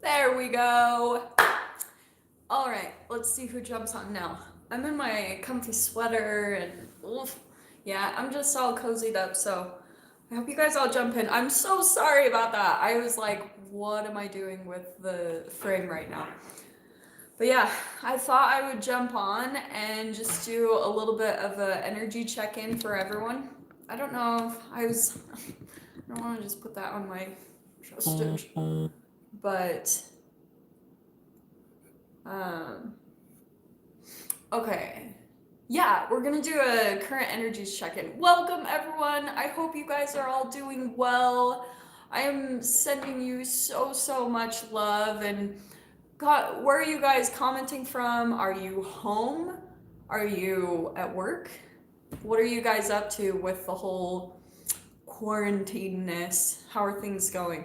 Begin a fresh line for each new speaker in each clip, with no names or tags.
There we go. All right, let's see who jumps on now. I'm in my comfy sweater and oof, yeah, I'm just all cozied up, so I hope you guys all jump in. I'm so sorry about that. I was like, what am I doing with the frame right now? But yeah, I thought I would jump on and just do a little bit of an energy check-in for everyone. I don't know if I was I don't want to just put that on my chest, but um okay. Yeah, we're gonna do a current energies check-in. Welcome everyone. I hope you guys are all doing well. I am sending you so much love and God, where are you guys commenting from? Are you home? Are you at work? What are you guys up to with the whole quarantine-ness? How are things going?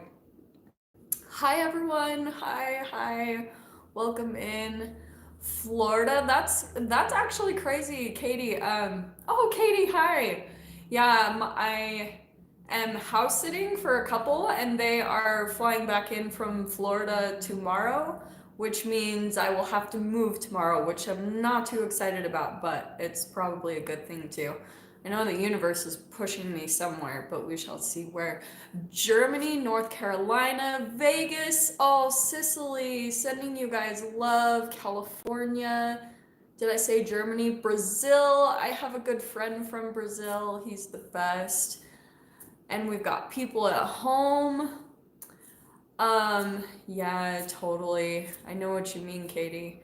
Hi everyone. Hi. Welcome in. Florida. That's actually crazy, Katie. Oh, Katie, hi. Yeah, I am house sitting for a couple and they are flying back in from Florida tomorrow, which means I will have to move tomorrow, which I'm not too excited about, but it's probably a good thing too. I know the universe is pushing me somewhere, but we shall see where. Germany, North Carolina, Vegas, oh, Sicily, sending you guys love, California. Did I say Germany? Brazil, I have a good friend from Brazil. He's the best. And we've got people at home. Yeah, totally. I know what you mean, Katie.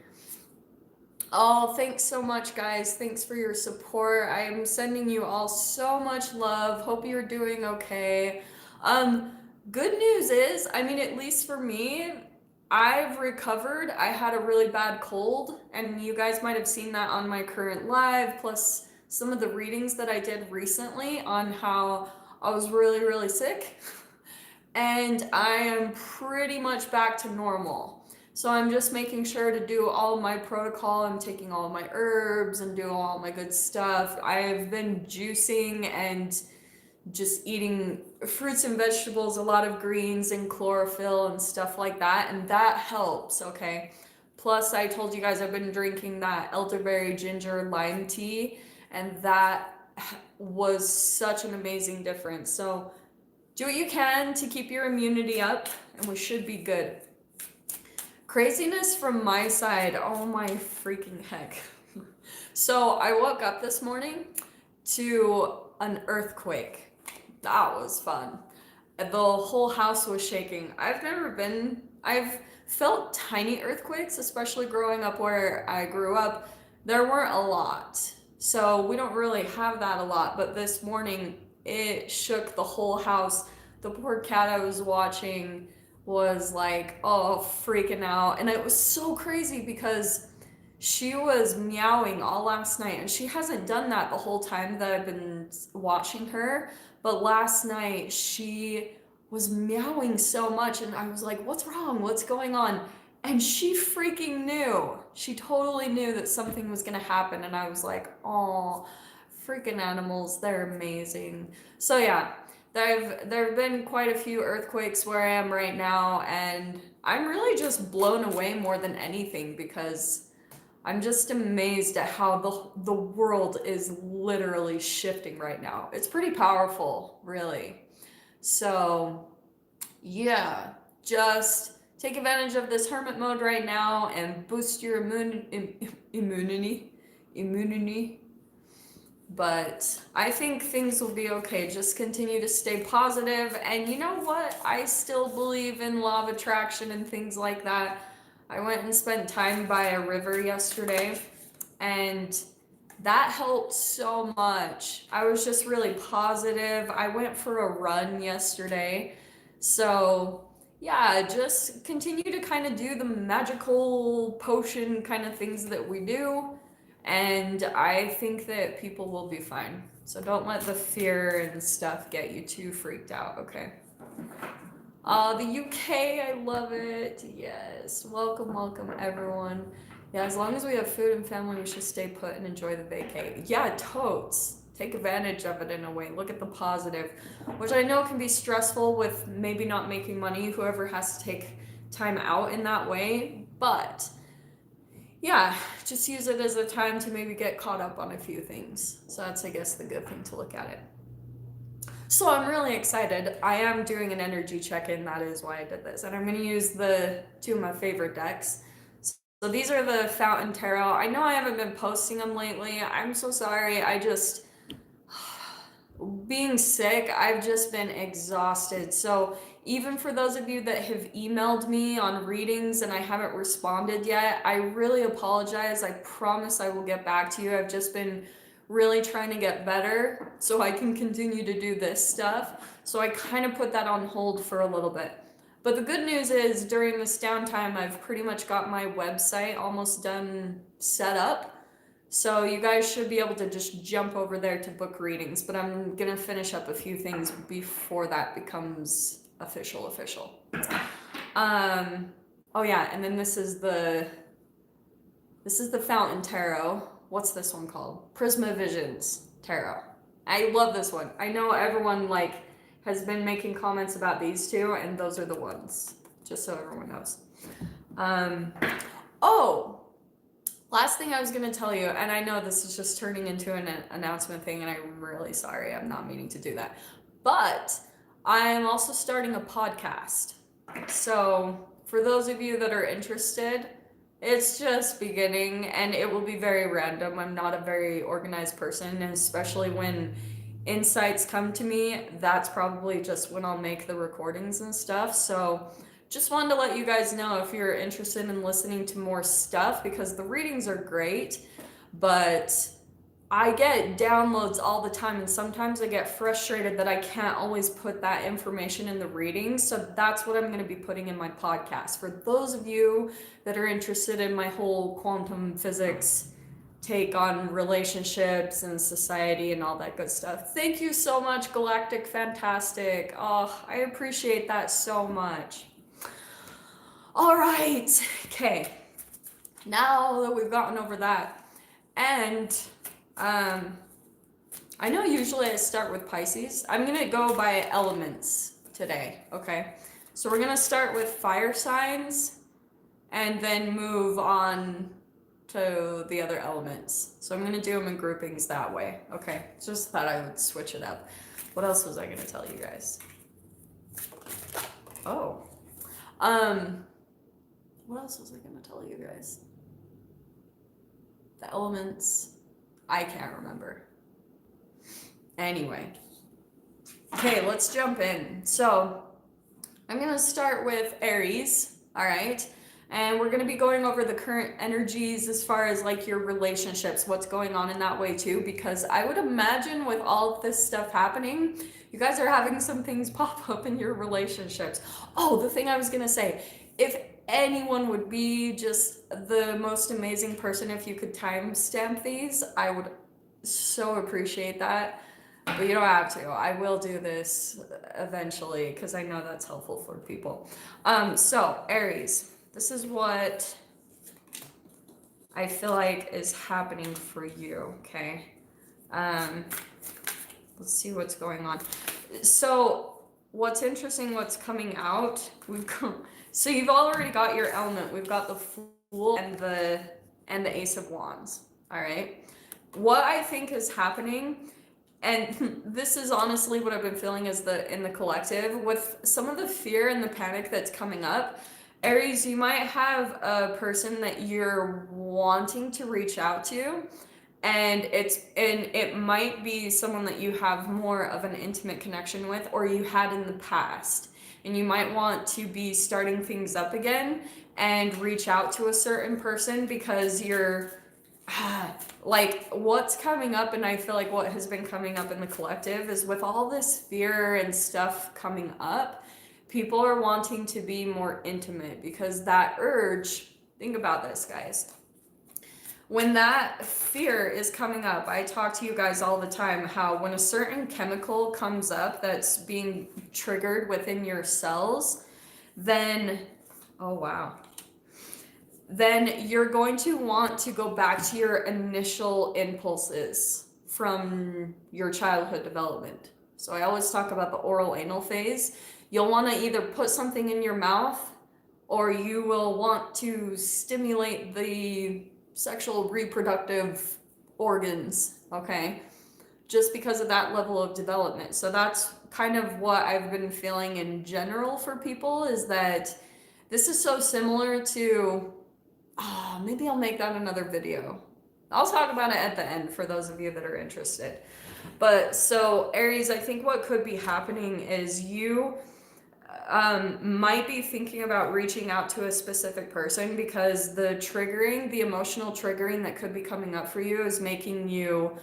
Oh, thanks so much, guys. Thanks for your support. I am sending you all so much love. Hope you're doing okay. Um, Good news is, I mean, at least for me, I've recovered. I had a really bad cold, and you guys might have seen that on my current live, plus some of the readings that I did recently on how I was really sick. And I am pretty much back to normal. So I'm just making sure to do all my protocol. I'm taking all my herbs and doing all my good stuff. I've been juicing and just eating fruits and vegetables, a lot of greens and chlorophyll and stuff like that, and that helps, okay? Plus, I told you guys I've been drinking that elderberry ginger lime tea, and that was such an amazing difference. So do what you can to keep your immunity up, and we should be good. Craziness from my side, oh my freaking heck. So I woke up this morning to an earthquake. That was fun. The whole house was shaking. I've felt tiny earthquakes, especially growing up where I grew up. There weren't a lot. So we don't really have that a lot, but this morning it shook the whole house. The poor cat I was watching was like, oh, freaking out. And it was so crazy because she was meowing all last night, and she hasn't done that the whole time that I've been watching her. But last night she was meowing so much, and I was like, what's wrong? What's going on? And she freaking knew. She totally knew that something was gonna happen, and I was like, oh, freaking animals, they're amazing. So yeah, there have been quite a few earthquakes where I am right now, and I'm really just blown away more than anything because I'm just amazed at how the world is literally shifting right now. It's pretty powerful, really. So, yeah, just take advantage of this hermit mode right now and boost your immunity. But I think things will be okay. Just continue to stay positive. And you know what? I still believe in law of attraction and things like that. I went and spent time by a river yesterday, and that helped so much. I was just really positive. I went for a run yesterday. So, yeah, just continue to kind of do the magical potion kind of things that we do. And I think that people will be fine. So don't let the fear and stuff get you too freaked out, okay? The UK, I love it. Yes. Welcome everyone. Yeah, as long as we have food and family, we should stay put and enjoy the vacay. Yeah, totes. Take advantage of it in a way. Look at the positive, which I know can be stressful with maybe not making money. Whoever has to take time out in that way, but yeah, just use it as a time to maybe get caught up on a few things. So that's, I guess, the good thing to look at it. So I'm really excited. I am doing an energy check-in. That is why I did this. And I'm going to use the two of my favorite decks. So these are the Fountain Tarot. I know I haven't been posting them lately. I'm so sorry. Being sick, I've just been exhausted. So even for those of you that have emailed me on readings and I haven't responded yet, I really apologize. I promise I will get back to you. I've just been really trying to get better so I can continue to do this stuff. So I kind of put that on hold for a little bit. But the good news is during this downtime, I've pretty much got my website almost done set up. So you guys should be able to just jump over there to book readings, but I'm gonna finish up a few things before that becomes official. Oh yeah, and then this is the Fountain Tarot. What's this one called? Prisma Visions Tarot. I love this one. I know everyone has been making comments about these two, and those are the ones, just so everyone knows. Oh, last thing I was going to tell you, and I know this is just turning into an announcement thing, and I'm really sorry. I'm not meaning to do that. But I'm also starting a podcast. So for those of you that are interested, it's just beginning, and it will be very random. I'm not a very organized person, and especially when insights come to me, that's probably just when I'll make the recordings and stuff. So just wanted to let you guys know if you're interested in listening to more stuff, because the readings are great, but I get downloads all the time, and sometimes I get frustrated that I can't always put that information in the readings. So that's what I'm going to be putting in my podcast. For those of you that are interested in my whole quantum physics take on relationships and society and all that good stuff. Thank you so much, Galactic Fantastic. Oh, I appreciate that so much. All right, okay. Now that we've gotten over that, and I know usually I start with Pisces. I'm gonna go by elements today, okay? So we're gonna start with fire signs and then move on to the other elements. So I'm gonna do them in groupings that way, okay? Just thought I would switch it up. What else was I gonna tell you guys? Oh, what else was I gonna tell you guys? The elements, I can't remember. Anyway, okay, let's jump in. So I'm gonna start with Aries, all right? And we're gonna be going over the current energies as far as your relationships, what's going on in that way too, because I would imagine with all of this stuff happening, you guys are having some things pop up in your relationships. Oh, the thing I was gonna say, if anyone would be just the most amazing person if you could timestamp these, I would so appreciate that. But you don't have to. I will do this eventually because I know that's helpful for people. So Aries, this is what I feel like is happening for you, okay? Let's see what's going on. So what's interesting, what's coming out, so you've already got your element. We've got the Fool and the Ace of Wands, all right? What I think is happening, and this is honestly what I've been feeling in the collective, with some of the fear and the panic that's coming up, Aries, you might have a person that you're wanting to reach out to, and it might be someone that you have more of an intimate connection with, or you had in the past. And you might want to be starting things up again and reach out to a certain person because you're what's coming up, and I feel like what has been coming up in the collective is with all this fear and stuff coming up, people are wanting to be more intimate because that urge, think about this, guys. When that fear is coming up, I talk to you guys all the time how when a certain chemical comes up that's being triggered within your cells, then, oh wow, then you're going to want to go back to your initial impulses from your childhood development. So I always talk about the oral anal phase. You'll want to either put something in your mouth or you will want to stimulate the sexual reproductive organs, okay? Just because of that level of development. So that's kind of what I've been feeling in general for people, is that this is so similar to, maybe I'll make that another video. I'll talk about it at the end for those of you that are interested. But so Aries, I think what could be happening is you might be thinking about reaching out to a specific person, because the emotional triggering that could be coming up for you is making you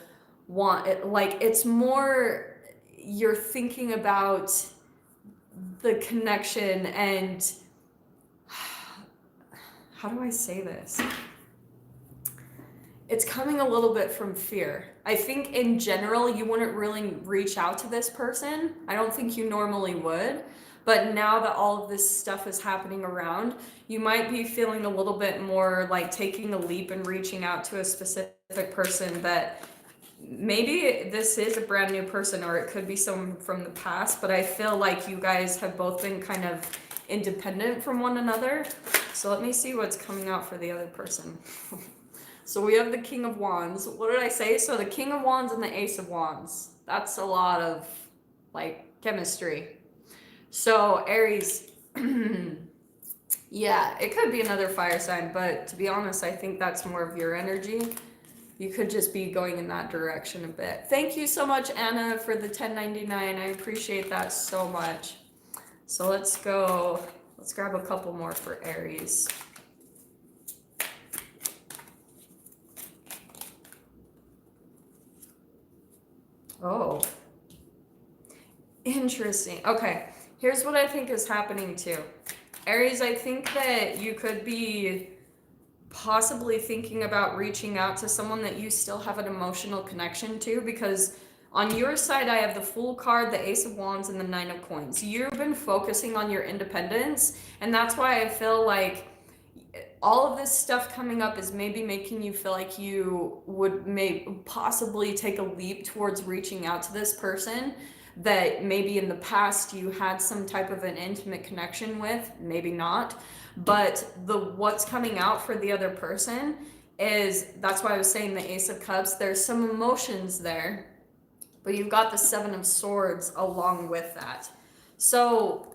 want it. Like, it's more, you're thinking about the connection and how do I say this? It's coming a little bit from fear. I think in general, you wouldn't really reach out to this person. I don't think you normally would. But now that all of this stuff is happening around, you might be feeling a little bit more like taking the leap and reaching out to a specific person that maybe this is a brand new person, or it could be someone from the past. But I feel like you guys have both been kind of independent from one another. So let me see what's coming out for the other person. So we have the King of Wands. What did I say? So the King of Wands and the Ace of Wands. That's a lot of like chemistry. So Aries, yeah, it could be another fire sign, but to be honest, I think that's more of your energy. You could just be going in that direction a bit. Thank you so much, Anna, for the $10.99. I appreciate that so much. So let's grab a couple more for Aries. Oh, interesting. Okay, here's what I think is happening too. Aries, I think that you could be possibly thinking about reaching out to someone that you still have an emotional connection to, because on your side, I have the Fool card, the Ace of Wands, and the Nine of Coins. You've been focusing on your independence, and that's why I feel like all of this stuff coming up is maybe making you feel like you would possibly take a leap towards reaching out to this person that maybe in the past you had some type of an intimate connection with, maybe not. But what's coming out for the other person is, that's why I was saying the Ace of Cups, there's some emotions there, but you've got the Seven of Swords along with that. So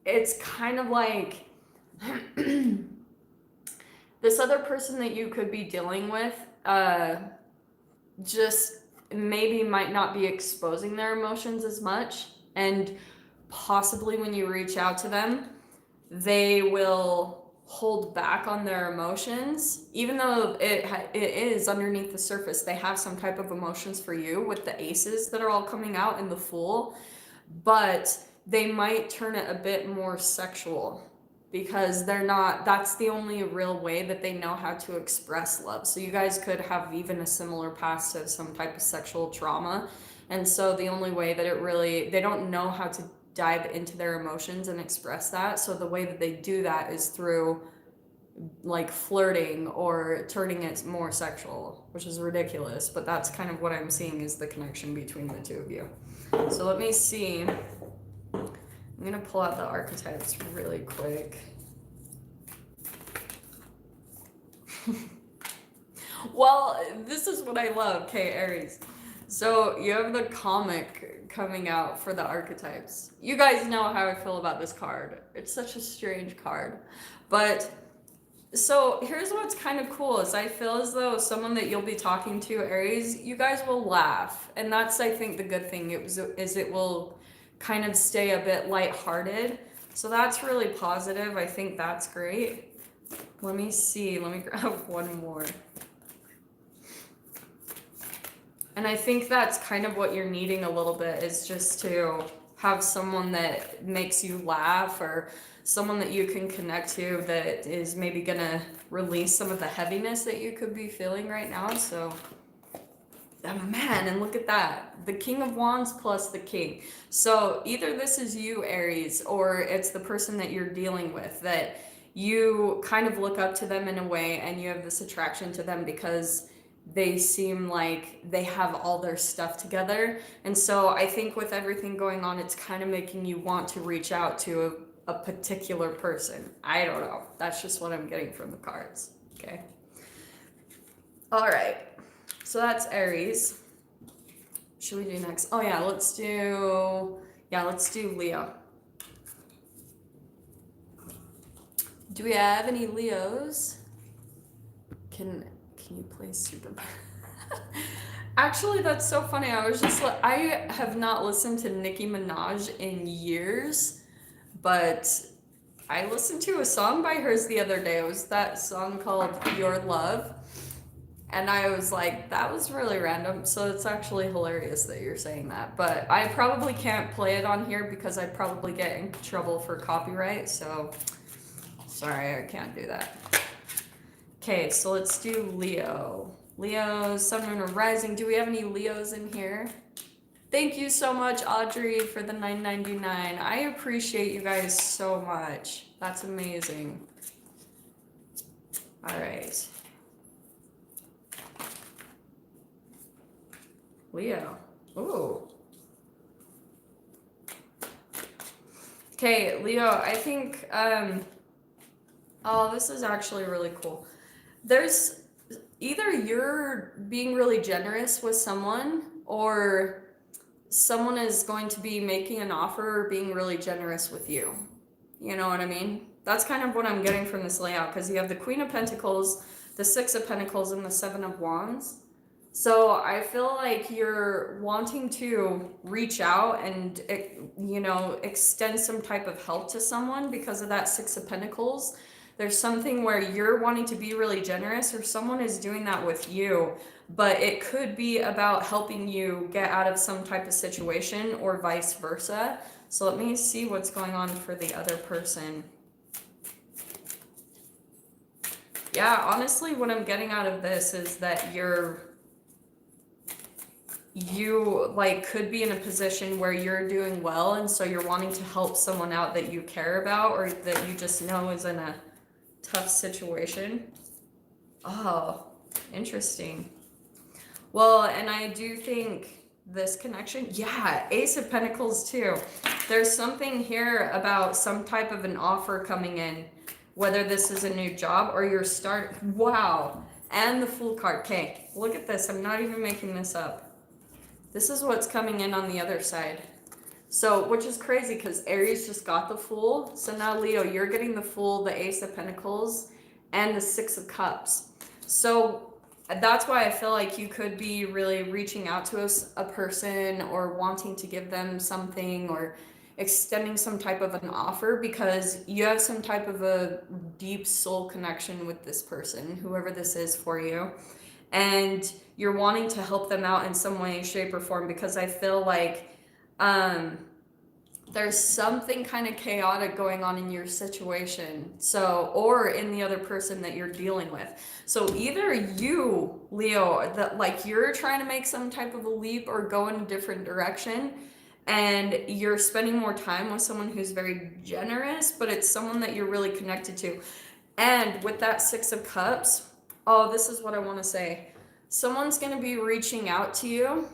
it's kind of like this other person that you could be dealing with just maybe might not be exposing their emotions as much, and possibly when you reach out to them, they will hold back on their emotions, even though it is underneath the surface. They have some type of emotions for you with the aces that are all coming out in the Fool, but they might turn it a bit more sexual, because that's the only real way that they know how to express love. So you guys could have even a similar past of some type of sexual trauma, and so the only way that they don't know how to dive into their emotions and express that. So the way that they do that is through like flirting or turning it more sexual, which is ridiculous, but that's kind of what I'm seeing is the connection between the two of you. So let me see. I'm gonna pull out the archetypes really quick. Well, this is what I love, okay, Aries. So you have the comic coming out for the archetypes. You guys know how I feel about this card. It's such a strange card. But so here's what's kind of cool is I feel as though someone that you'll be talking to, Aries, you guys will laugh. And that's, I think, the good thing is it will kind of stay a bit lighthearted. So that's really positive. I think that's great. Let me see. Let me grab one more. And I think that's kind of what you're needing a little bit, is just to have someone that makes you laugh, or someone that you can connect to that is maybe gonna release some of the heaviness that you could be feeling right now. So, oh man, and look at that. The King of Wands plus the King. So either this is you, Aries, or it's the person that you're dealing with, that you kind of look up to them in a way and you have this attraction to them because they seem like they have all their stuff together. And so I think with everything going on, it's kind of making you want to reach out to a particular person. I don't know. That's just what I'm getting from the cards. Okay. All right. So that's Aries. Should we do next? Oh yeah, let's do Leo. Do we have any Leos? Can you play Super? Actually, that's so funny. I have not listened to Nicki Minaj in years, but I listened to a song by hers the other day. It was that song called Your Love. And I was like, that was really random. So it's actually hilarious that you're saying that. But I probably can't play it on here because I'd probably get in trouble for copyright. So sorry, I can't do that. Okay, so let's do Leo. Leo, Sun, Moon, or Rising. Do we have any Leos in here? Thank you so much, Audrey, for the $9.99. I appreciate you guys so much. That's amazing. All right. Leo. Ooh. Okay, Leo, I think, oh, this is actually really cool. There's either you're being really generous with someone or someone is going to be making an offer or being really generous with you. You know what I mean? That's kind of what I'm getting from this layout because you have the Queen of Pentacles, the Six of Pentacles, and the Seven of Wands. So I feel like you're wanting to reach out and, you know, extend some type of help to someone because of that Six of Pentacles. There's something where you're wanting to be really generous or someone is doing that with you, but it could be about helping you get out of some type of situation or vice versa. So let me see what's going on for the other person. Yeah, honestly, what I'm getting out of this is that you like could be in a position where you're doing well and so you're wanting to help someone out that you care about or that you just know is in a tough situation. Oh, interesting. Well, and I do think this connection, yeah, Ace of Pentacles too. There's something here about some type of an offer coming in, whether this is a new job or you're wow. And the Fool card. Okay, look at this. I'm not even making this up. This is what's coming in on the other side. So, which is crazy because Aries just got the Fool. So now, Leo, you're getting the Fool, the Ace of Pentacles, and the Six of Cups. So that's why I feel like you could be really reaching out to a person or wanting to give them something or extending some type of an offer because you have some type of a deep soul connection with this person, whoever this is for you. And you're wanting to help them out in some way, shape, or form because I feel like there's something kind of chaotic going on in your situation. So, or in the other person that you're dealing with. So either you, Leo, that like you're trying to make some type of a leap or go in a different direction and you're spending more time with someone who's very generous, but it's someone that you're really connected to. And with that Six of Cups, oh, this is what I want to say. Someone's going to be reaching out to you,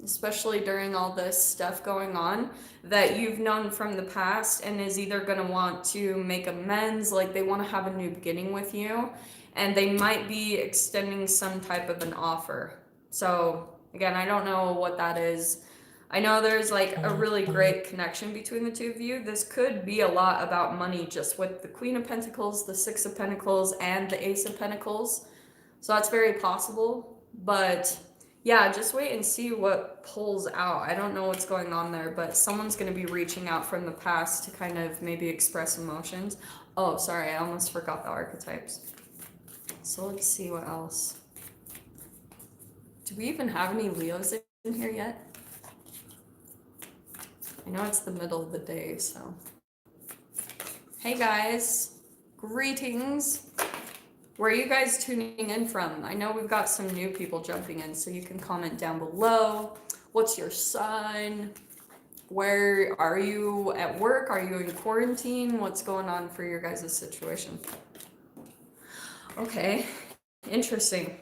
especially during all this stuff going on that you've known from the past and is either going to want to make amends, like they want to have a new beginning with you, and they might be extending some type of an offer. So, again, I don't know what that is. I know there's like a really great connection between the two of you. This could be a lot about money just with the Queen of Pentacles, the Six of Pentacles, and the Ace of Pentacles. So that's very possible. But yeah, just wait and see what pulls out. I don't know what's going on there, but someone's going to be reaching out from the past to kind of maybe express emotions. Oh, sorry, I almost forgot the archetypes. So let's see what else. Do we even have any Leos in here yet? I know it's the middle of the day, so. Hey guys, greetings. Where are you guys tuning in from? I know we've got some new people jumping in, so you can comment down below. What's your sign? Where are you at work? Are you in quarantine? What's going on for your guys' situation? Okay, interesting.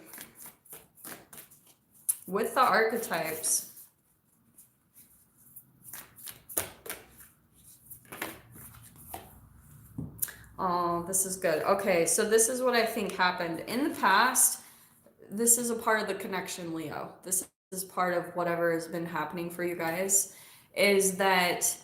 With the archetypes, Oh, this is good. Okay, so this is what I think happened. In the past, this is a part of the connection, Leo. This is part of whatever has been happening for you guys, is that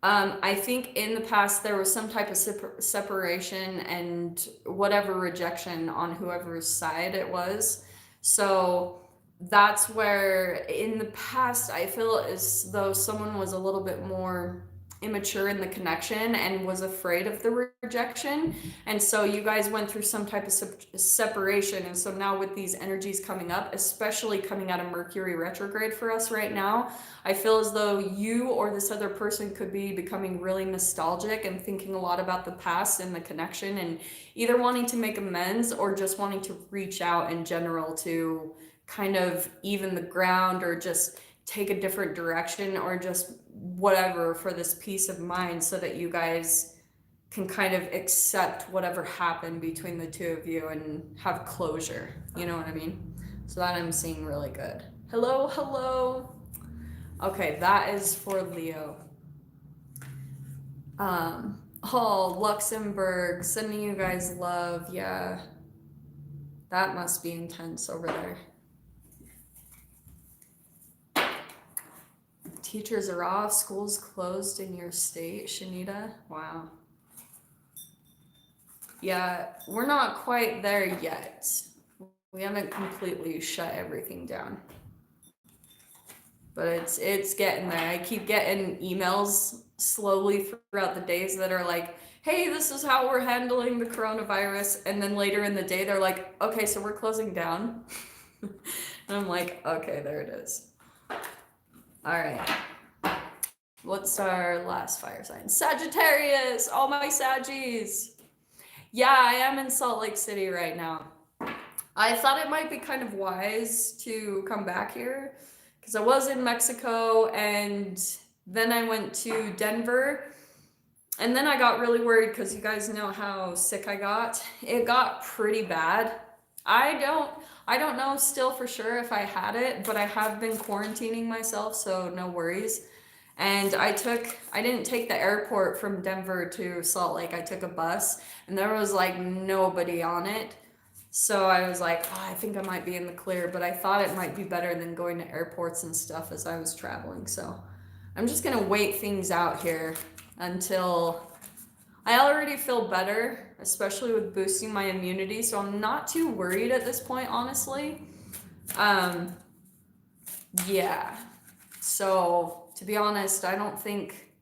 I think in the past there was some type of separation and whatever rejection on whoever's side it was. So that's where in the past I feel as though someone was a little bit more immature in the connection and was afraid of the rejection, and so you guys went through some type of separation. And so now with these energies coming up, especially coming out of Mercury retrograde for us right now, I feel as though you or this other person could be becoming really nostalgic and thinking a lot about the past and the connection, and either wanting to make amends or just wanting to reach out in general to kind of even the ground or just take a different direction or just whatever for this peace of mind, so that you guys can kind of accept whatever happened between the two of you and have closure. You know what I mean? So that I'm seeing really good. Hello, hello. Okay, that is for Leo. Oh, Luxembourg, sending you guys love. Yeah, that must be intense over there. Teachers are off, schools closed in your state, Shanita. Wow. Yeah, we're not quite there yet. We haven't completely shut everything down. But it's getting there. I keep getting emails slowly throughout the days that are like, hey, this is how we're handling the coronavirus. And then later in the day, they're like, okay, so we're closing down. And I'm like, okay, there it is. All right. What's our last fire sign? Sagittarius, all my Saggies. Yeah, I am in Salt Lake City right now. I thought it might be kind of wise to come back here because I was in Mexico and then I went to Denver, and then I got really worried because you guys know how sick I got. It got pretty bad. I don't know still for sure if I had it, but I have been quarantining myself, so no worries. And I didn't take the airport from Denver to Salt Lake. I took a bus and there was like nobody on it. So I was like, oh, I think I might be in the clear, but I thought it might be better than going to airports and stuff as I was traveling. So I'm just gonna wait things out here until I already feel better, especially with boosting my immunity. So I'm not too worried at this point, honestly. Yeah. So to be honest, I don't think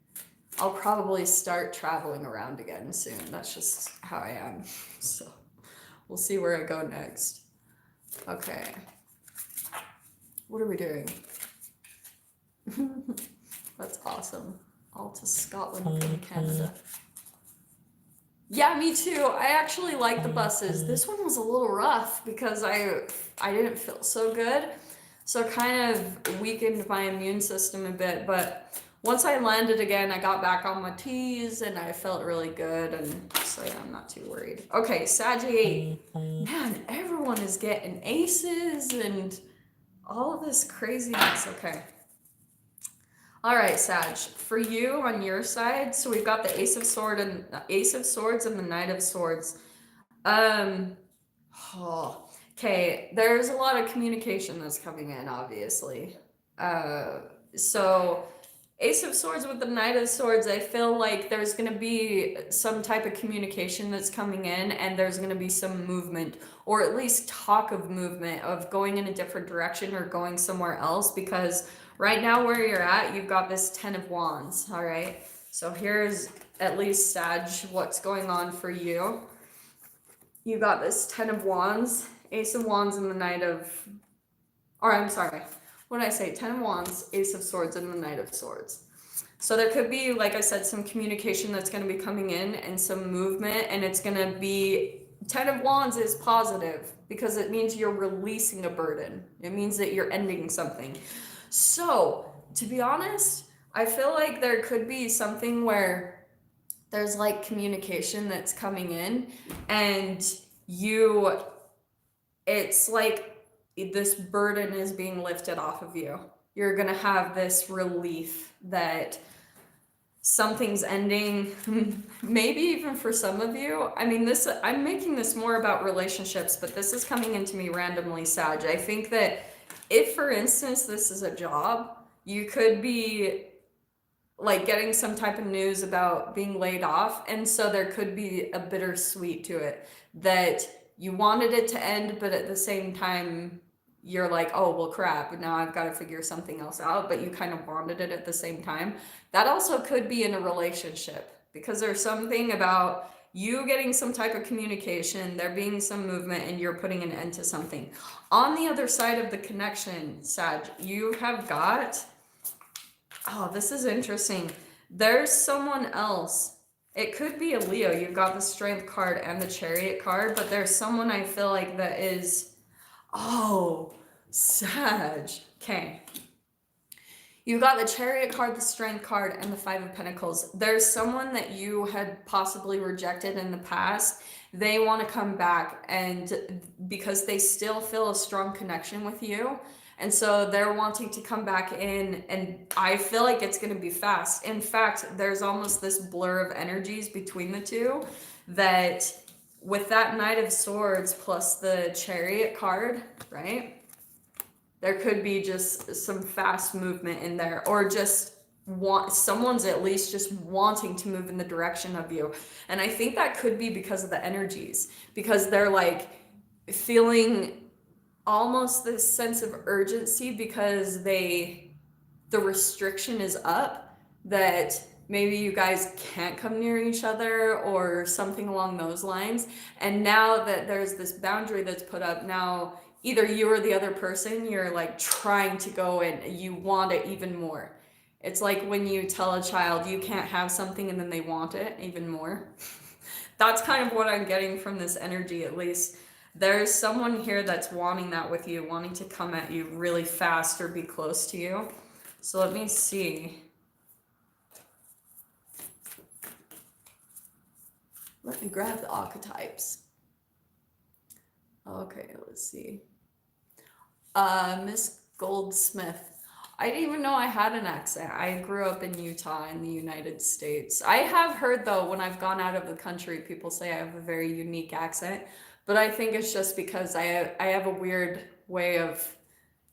I'll probably start traveling around again soon. That's just how I am. So we'll see where I go next. Okay. What are we doing? That's awesome. All to Scotland from Canada. Yeah, me too. I actually like the buses. This one was a little rough because I didn't feel so good. So it kind of weakened my immune system a bit, but once I landed again, I got back on my T's and I felt really good, and so yeah, I'm not too worried. Okay, Sag 8. Man, everyone is getting aces and all of this craziness. Okay. All right, Sag, for you on your side, so we've got the Ace of Swords and the Knight of Swords. Okay, there's a lot of communication that's coming in, obviously. So Ace of Swords with the Knight of Swords, I feel like there's going to be some type of communication that's coming in, and there's going to be some movement, or at least talk of movement, of going in a different direction or going somewhere else, because right now where you're at, you've got this Ten of Wands, all right? So here's at least, Sag, what's going on for you. You got this Ten of Wands, Ace of Wands, and the Knight of... Or I'm sorry, what did I say? Ten of Wands, Ace of Swords, and the Knight of Swords. So there could be, like I said, some communication that's going to be coming in and some movement, and it's going to be... Ten of Wands is positive because it means you're releasing a burden. It means that you're ending something. So, to be honest, I feel like there could be something where there's like communication that's coming in, and it's like this burden is being lifted off of you. You're gonna have this relief that something's ending, maybe even for some of you. I mean, I'm making this more about relationships, but this is coming into me randomly, Sag. I think that if, for instance, this is a job, you could be like getting some type of news about being laid off, and so there could be a bittersweet to it, that you wanted it to end, but at the same time you're like, oh well crap, now I've got to figure something else out, but you kind of wanted it at the same time. That also could be in a relationship, because there's something about you getting some type of communication, there being some movement, and you're putting an end to something. On the other side of the connection, Sag, you have got, oh, this is interesting. There's someone else. It could be a Leo. You've got the Strength card and the Chariot card, but there's someone I feel like that is, oh, Sag. Okay. You've got the Chariot card, the Strength card, and the Five of Pentacles. There's someone that you had possibly rejected in the past. They want to come back, and because they still feel a strong connection with you. And so they're wanting to come back in, and I feel like it's going to be fast. In fact, there's almost this blur of energies between the two, that with that Knight of Swords plus the Chariot card, right? There could be just some fast movement in there, or just someone's at least just wanting to move in the direction of you. And I think that could be because of the energies, because they're like feeling almost this sense of urgency, because the restriction is up, that maybe you guys can't come near each other or something along those lines. And now that there's this boundary that's put up, now either you or the other person, you're like trying to go and you want it even more. It's like when you tell a child you can't have something and then they want it even more. That's kind of what I'm getting from this energy, at least. There's someone here that's wanting that with you, wanting to come at you really fast or be close to you. So let me see. Let me grab the archetypes. Okay, let's see. Miss Goldsmith. I didn't even know I had an accent. I grew up in Utah in the United States. I have heard, though, when I've gone out of the country, people say I have a very unique accent. But I think it's just because I have a weird way of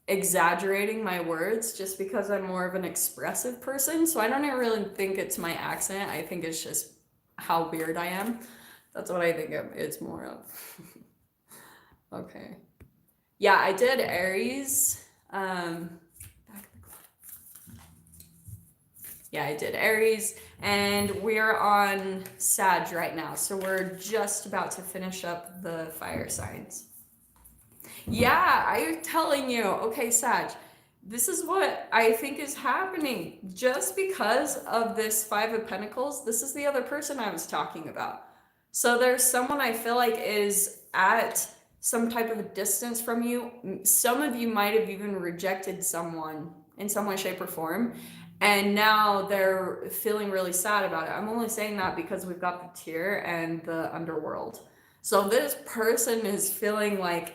exaggerating my words, just because I'm more of an expressive person. So I don't even really think it's my accent. I think it's just how weird I am. That's what I think it's more of. Okay. Yeah, I did Aries. Yeah, I did Aries, and we're on Sag right now. So we're just about to finish up the fire signs. Yeah, I'm telling you. Okay, Sag, this is what I think is happening. Just because of this Five of Pentacles, this is the other person I was talking about. So there's someone I feel like is at some type of a distance from you. Some of you might have even rejected someone in some way, shape, or form. And now they're feeling really sad about it. I'm only saying that because we've got the Tier and the Underworld. So this person is feeling like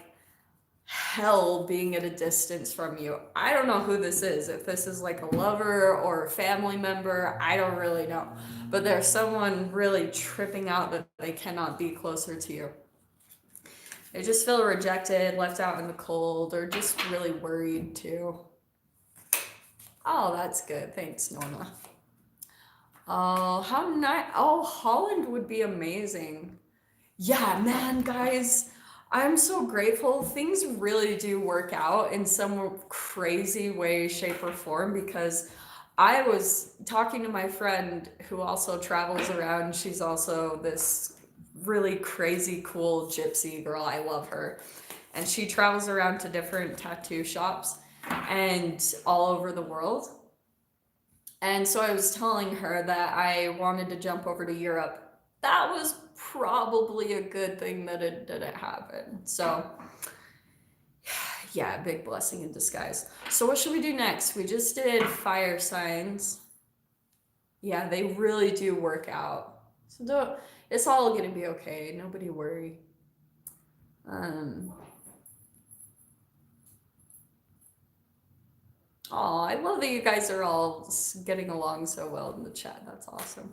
hell being at a distance from you. I don't know who this is. If this is like a lover or a family member, I don't really know. But there's someone really tripping out that they cannot be closer to you. They just feel rejected, left out in the cold, or just really worried too. Oh, that's good. Thanks, Norma. Oh, how nice. Oh, Holland would be amazing. Yeah, man, guys, I'm so grateful. Things really do work out in some crazy way, shape, or form, because I was talking to my friend who also travels around. She's also this really crazy, cool gypsy girl. I love her. And she travels around to different tattoo shops and all over the world. And so I was telling her that I wanted to jump over to Europe. That was probably a good thing that it didn't happen. So yeah, big blessing in disguise. So what should we do next? We just did fire signs. Yeah, they really do work out. So it's all gonna be okay. Nobody worry. Oh, I love that you guys are all getting along so well in the chat. That's awesome.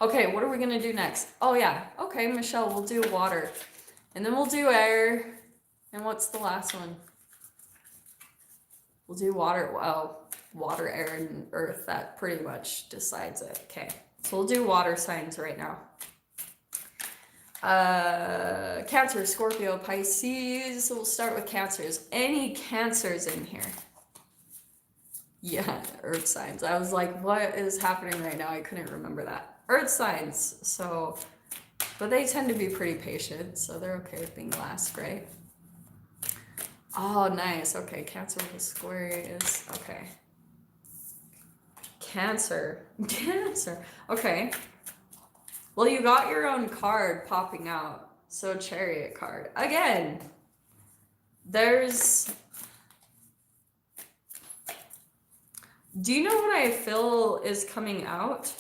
Okay, what are we gonna do next? Oh yeah, okay, Michelle, we'll do water. And then we'll do air. And what's the last one? We'll do water. Well, water, air, and earth. That pretty much decides it. Okay, so we'll do water signs right now. Cancer, Scorpio, Pisces. We'll start with cancers. Any cancers in here? Yeah, earth signs. I was like, what is happening right now? I couldn't remember that. Earth signs. So, but they tend to be pretty patient, so they're okay with being last, right? Oh, nice. Okay, Cancer with Aquarius. Okay. Cancer. Cancer. Okay. Well, you got your own card popping out. So, Chariot card. Again, there's. Do you know what I feel is coming out?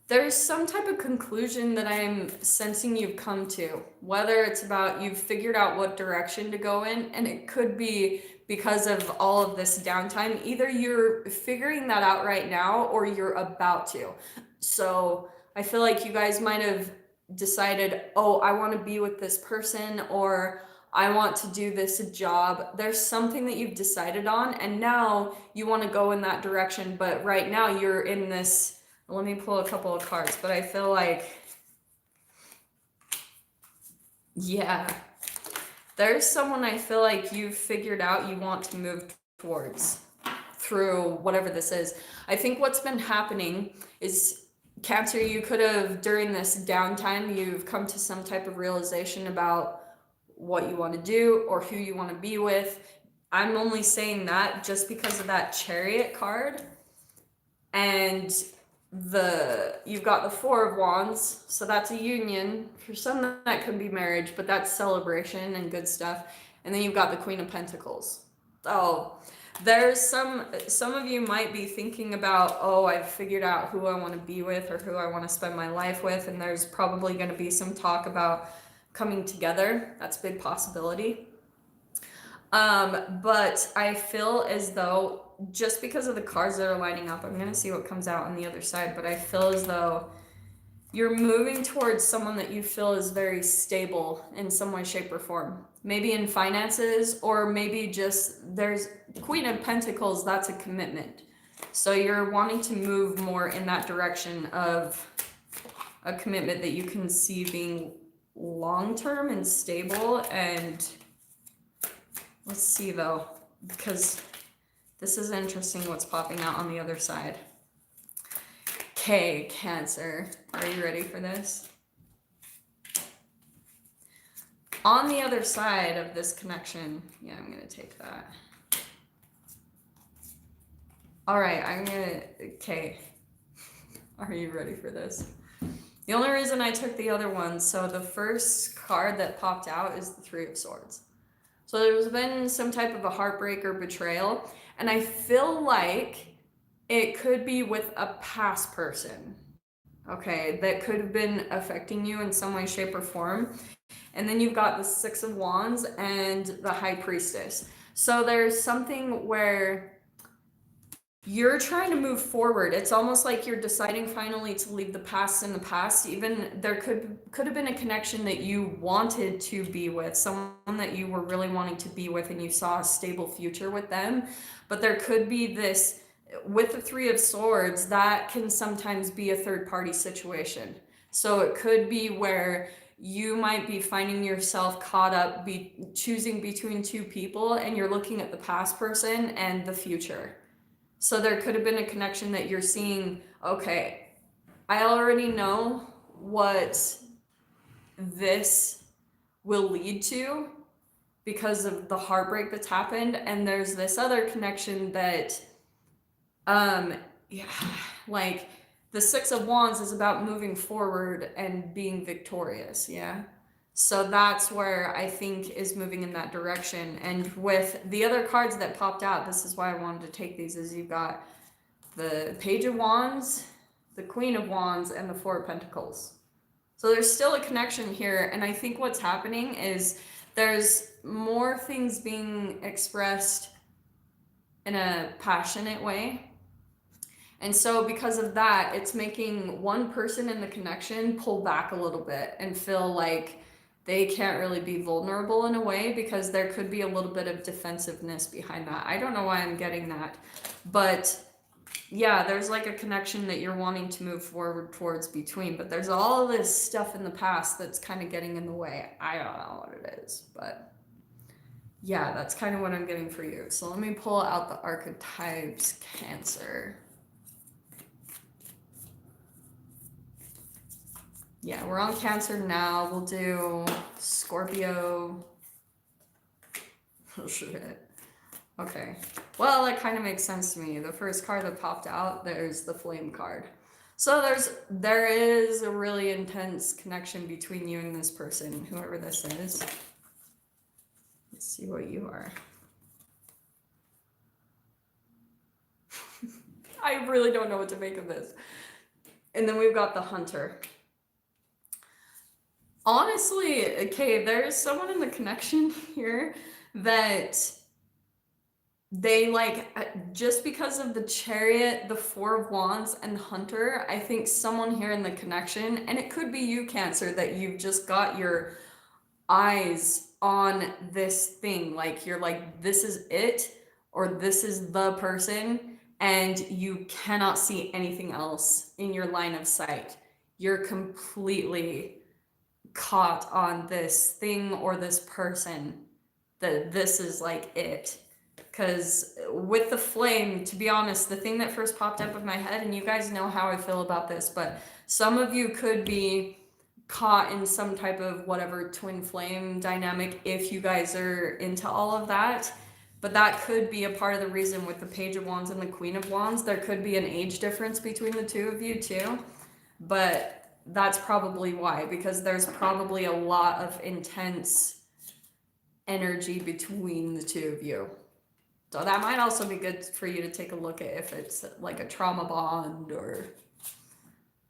There's some type of conclusion that I'm sensing you've come to, whether it's about you've figured out what direction to go in, and it could be because of all of this downtime. Either you're figuring that out right now or you're about to. So I feel like you guys might have decided, oh, I want to be with this person, or I want to do this job. There's something that you've decided on, and now you want to go in that direction, but right now you're in this. Let me pull a couple of cards, but I feel like, yeah, there's someone I feel like you've figured out you want to move towards through whatever this is. I think what's been happening is, Cancer, you could have, during this downtime, you've come to some type of realization about what you want to do or who you want to be with. I'm only saying that just because of that Chariot card. And you've got the Four of Wands, so that's a union. For some, that could be marriage, but that's celebration and good stuff. And then you've got the Queen of Pentacles. Oh, there's some of you might be thinking about, oh, I've figured out who I want to be with or who I want to spend my life with, and there's probably going to be some talk about coming together. That's a big possibility. But I feel as though, just because of the cards that are lining up, I'm gonna see what comes out on the other side, but I feel as though you're moving towards someone that you feel is very stable in some way, shape, or form. Maybe in finances, or maybe just there's Queen of Pentacles, that's a commitment. So you're wanting to move more in that direction of a commitment that you can see being long-term and stable. And let's see though, because this is interesting what's popping out on the other side. Okay, Cancer, are you ready for this? On the other side of this connection, yeah, I'm gonna take that. All right, okay. Are you ready for this? The only reason I took the other one, so the first card that popped out is the Three of Swords. So there's been some type of a heartbreak or betrayal, and I feel like it could be with a past person, okay, that could have been affecting you in some way, shape, or form. And then you've got the Six of Wands and the High Priestess. So there's something where you're trying to move forward. It's almost like you're deciding finally to leave the past in the past. Even there could have been a connection that you wanted to be with, someone that you were really wanting to be with, and you saw a stable future with them. But there could be this, with the Three of Swords, that can sometimes be a third party situation. So it could be where you might be finding yourself caught up, choosing between two people, and you're looking at the past person and the future. So there could have been a connection that you're seeing, okay, I already know what this will lead to because of the heartbreak that's happened, and there's this other connection that, yeah, like the Six of Wands is about moving forward and being victorious, yeah? So that's where I think is moving in that direction. And with the other cards that popped out, this is why I wanted to take these, is you've got the Page of Wands, the Queen of Wands, and the Four of Pentacles. So there's still a connection here, and I think what's happening is there's more things being expressed in a passionate way. And so because of that, it's making one person in the connection pull back a little bit and feel like they can't really be vulnerable in a way, because there could be a little bit of defensiveness behind that. I don't know why I'm getting that, but yeah, there's like a connection that you're wanting to move forward towards between, but there's all this stuff in the past that's kind of getting in the way. I don't know what it is, but yeah, that's kind of what I'm getting for you. So let me pull out the archetypes. Cancer. Yeah, we're on Cancer now. We'll do Scorpio. Oh shit. Okay. Well, that kind of makes sense to me. The first card that popped out, there's the Flame card. So there is a really intense connection between you and this person, whoever this is. Let's see what you are. I really don't know what to make of this. And then we've got the Hunter. Honestly, okay, there's someone in the connection here that they like, just because of the Chariot, the Four of Wands, and the Hunter, I think someone here in the connection, and it could be you, Cancer, that you've just got your eyes on this thing. Like, you're like, this is it, or this is the person, and you cannot see anything else in your line of sight. You're completely caught on this thing or this person, that this is like it. Because with the Flame, to be honest, the thing that first popped up in my head, and you guys know how I feel about this, but some of you could be caught in some type of whatever twin flame dynamic if you guys are into all of that. But that could be a part of the reason with the Page of Wands and the Queen of Wands. There could be an age difference between the two of you too. But that's probably why, because there's probably a lot of intense energy between the two of you. So that might also be good for you to take a look at if it's like a trauma bond or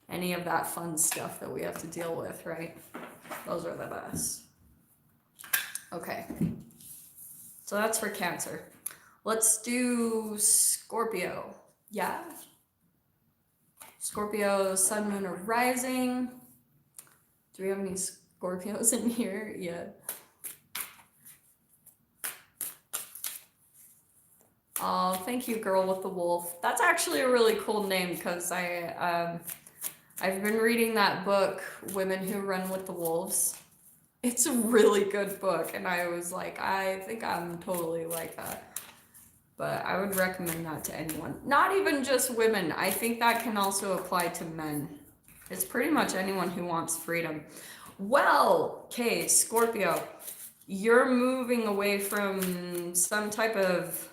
any of that fun stuff that we have to deal with, right? Those are the best. Okay. So that's for Cancer. Let's do Scorpio. Yeah. Scorpio, Sun, Moon, or Rising. Do we have any Scorpios in here? Yeah. Oh, thank you, Girl with the Wolf. That's actually a really cool name, because I've been reading that book, Women Who Run with the Wolves. It's a really good book, and I was like, I think I'm totally like that. But I would recommend that to anyone. Not even just women. I think that can also apply to men. It's pretty much anyone who wants freedom. Well, okay, Scorpio, you're moving away from some type of...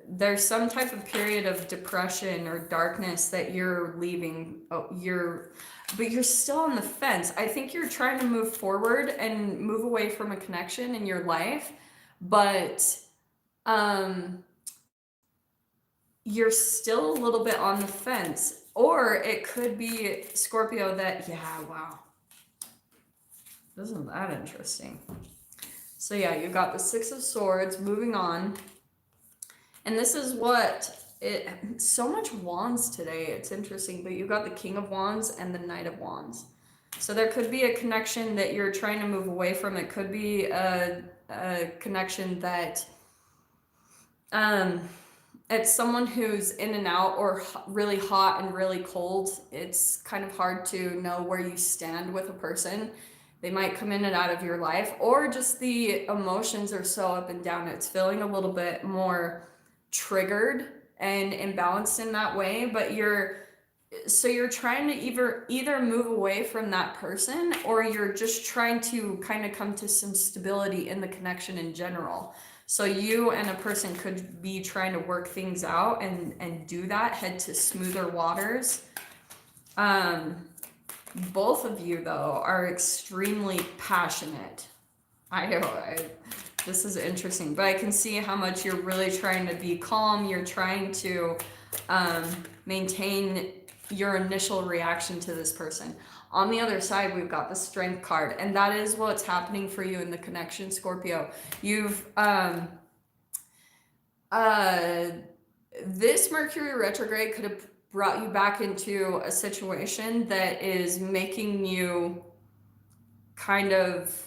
There's some type of period of depression or darkness that you're leaving. But you're still on the fence. I think you're trying to move forward and move away from a connection in your life, but you're still a little bit on the fence. Or it could be, Scorpio, that, yeah, wow. Isn't that interesting? So yeah, you got the Six of Swords, moving on. And this is what so much Wands today. It's interesting, but you got the King of Wands and the Knight of Wands. So there could be a connection that you're trying to move away from. It could be a connection that it's someone who's in and out, or really hot and really cold. It's kind of hard to know where you stand with a person. They might come in and out of your life, or just the emotions are so up and down. It's feeling a little bit more triggered and imbalanced in that way, but you're trying to either move away from that person, or you're just trying to kind of come to some stability in the connection in general. So you and a person could be trying to work things out and do that, head to smoother waters. Both of you, though, are extremely passionate. This is interesting, but I can see how much you're really trying to be calm. You're trying to maintain your initial reaction to this person. On the other side, we've got the Strength card, and that is what's happening for you in the connection, Scorpio. You've Uh, this Mercury retrograde could have brought you back into a situation that is making you kind of,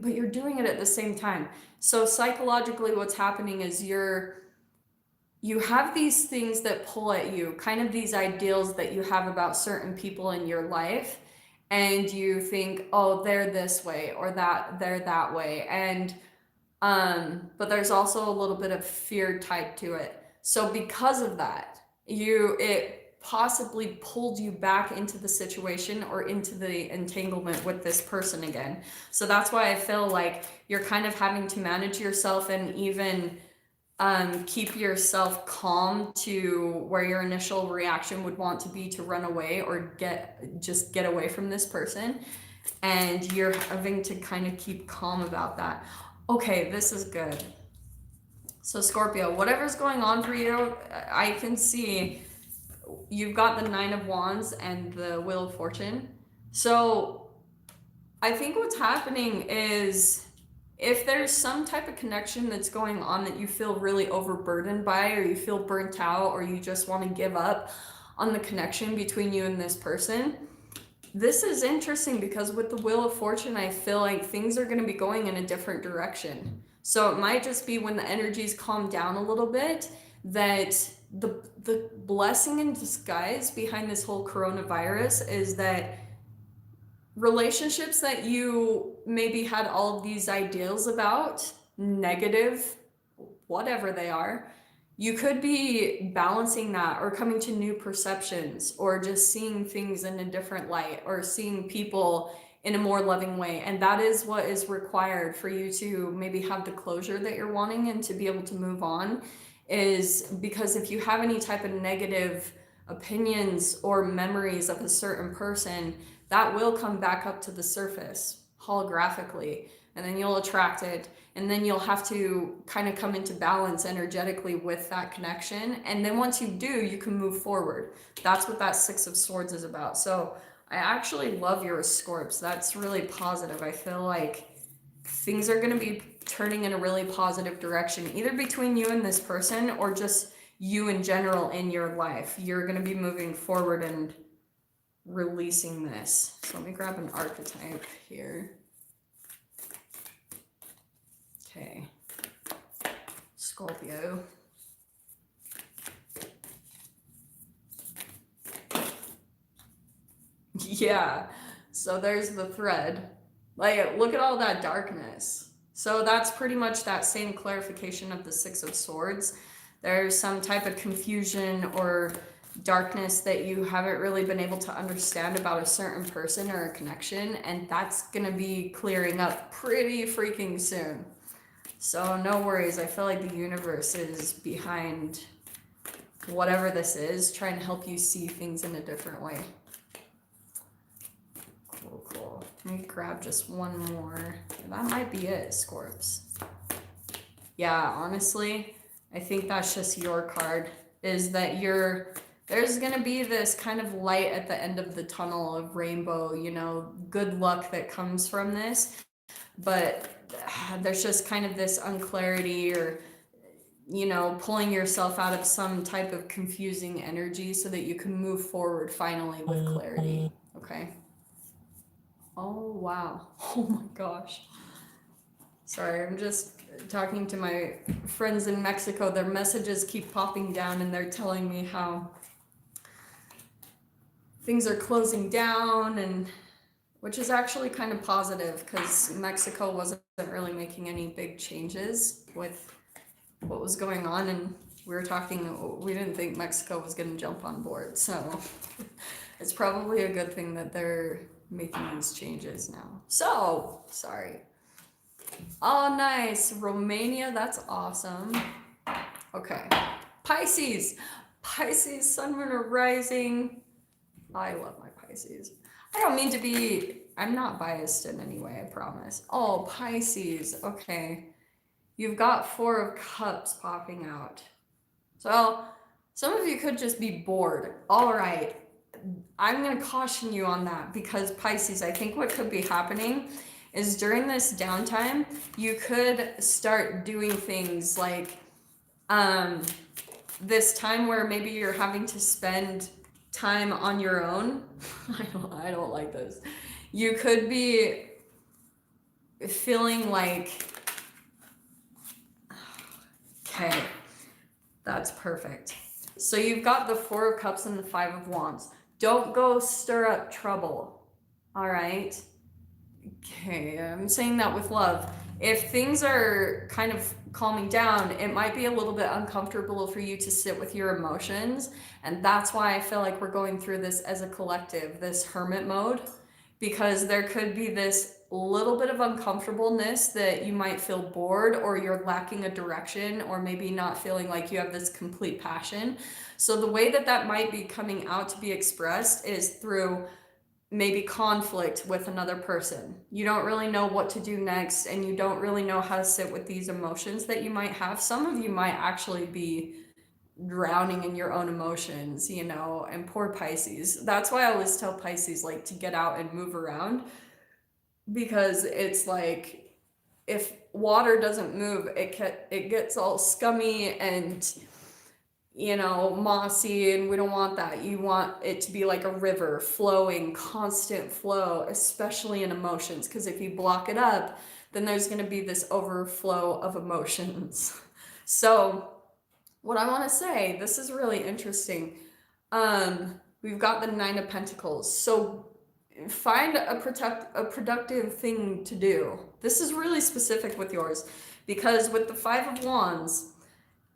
but you're doing it at the same time. So psychologically, what's happening is you have these things that pull at you, kind of these ideals that you have about certain people in your life, and you think, oh, they're this way or that they're that way, and but there's also a little bit of fear tied to it. So because of that, it possibly pulled you back into the situation or into the entanglement with this person again. So that's why I feel like you're kind of having to manage yourself and even keep yourself calm to where your initial reaction would want to be to run away or get away from this person. And you're having to kind of keep calm about that. Okay, this is good. So Scorpio, whatever's going on for you, I can see you've got the Nine of Wands and the Wheel of Fortune. So I think what's happening is if there's some type of connection that's going on that you feel really overburdened by, or you feel burnt out, or you just want to give up on the connection between you and this person, this is interesting because with the Wheel of Fortune, I feel like things are going to be going in a different direction. So it might just be when the energies calm down a little bit that the blessing in disguise behind this whole coronavirus is that relationships that you maybe had all of these ideals about, negative, whatever they are, you could be balancing that or coming to new perceptions or just seeing things in a different light or seeing people in a more loving way. And that is what is required for you to maybe have the closure that you're wanting and to be able to move on, is because if you have any type of negative opinions or memories of a certain person, that will come back up to the surface holographically, and then you'll attract it, and then you'll have to kind of come into balance energetically with that connection. And then once you do, you can move forward. That's what that Six of Swords is about. So I actually love your Scorps. That's really positive. I feel like things are going to be turning in a really positive direction, either between you and this person or just you in general in your life. You're going to be moving forward and releasing this. So let me grab an archetype here. Okay, Scorpio. Yeah, so there's the thread. Like, look at all that darkness. So that's pretty much that same clarification of the Six of Swords. There's some type of confusion or darkness that you haven't really been able to understand about a certain person or a connection, and that's gonna be clearing up pretty freaking soon. So no worries. I feel like the universe is behind whatever this is, trying to help you see things in a different way. Cool. Let me grab just one more. That might be it, Scorps. Yeah, honestly, I think that's just your card, is that there's gonna be this kind of light at the end of the tunnel of rainbow, good luck that comes from this. But there's just kind of this unclarity or, pulling yourself out of some type of confusing energy so that you can move forward finally with clarity. Okay. Oh, wow. Oh my gosh. Sorry, I'm just talking to my friends in Mexico. Their messages keep popping down and they're telling me how things are closing down, and which is actually kind of positive because Mexico wasn't really making any big changes with what was going on, and we didn't think Mexico was going to jump on board, so it's probably a good thing that they're making these changes now. So, sorry. Oh, nice. Romania, that's awesome. Okay. Pisces, Sun, Moon, or Rising. I love my Pisces. I don't mean to be, I'm not biased in any way, I promise. Oh, Pisces, okay. You've got Four of Cups popping out. So, some of you could just be bored. All right. I'm going to caution you on that because Pisces, I think what could be happening is during this downtime, you could start doing things like um, this time where maybe you're having to spend time on your own. I don't like this. You could be feeling like, okay, that's perfect. So you've got the Four of Cups and the Five of Wands. Don't go stir up trouble. All right. Okay, I'm saying that with love. If things are kind of calming down, it might be a little bit uncomfortable for you to sit with your emotions. And that's why I feel like we're going through this as a collective, this hermit mode, because there could be this little bit of uncomfortableness that you might feel bored, or you're lacking a direction, or maybe not feeling like you have this complete passion. So the way that that might be coming out to be expressed is through maybe conflict with another person. You don't really know what to do next, and you don't really know how to sit with these emotions that you might have. Some of you might actually be drowning in your own emotions, you know, and poor Pisces. That's why I always tell Pisces, like, to get out and move around, because it's like, if water doesn't move, it gets all scummy and, you know, mossy, and we don't want that. You want it to be like a river, flowing, constant flow, especially in emotions, because if you block it up, then there's going to be this overflow of emotions. So what I want to say, this is really interesting. We've got the Nine of Pentacles. So find a productive thing to do. This is really specific with yours, because with the Five of Wands,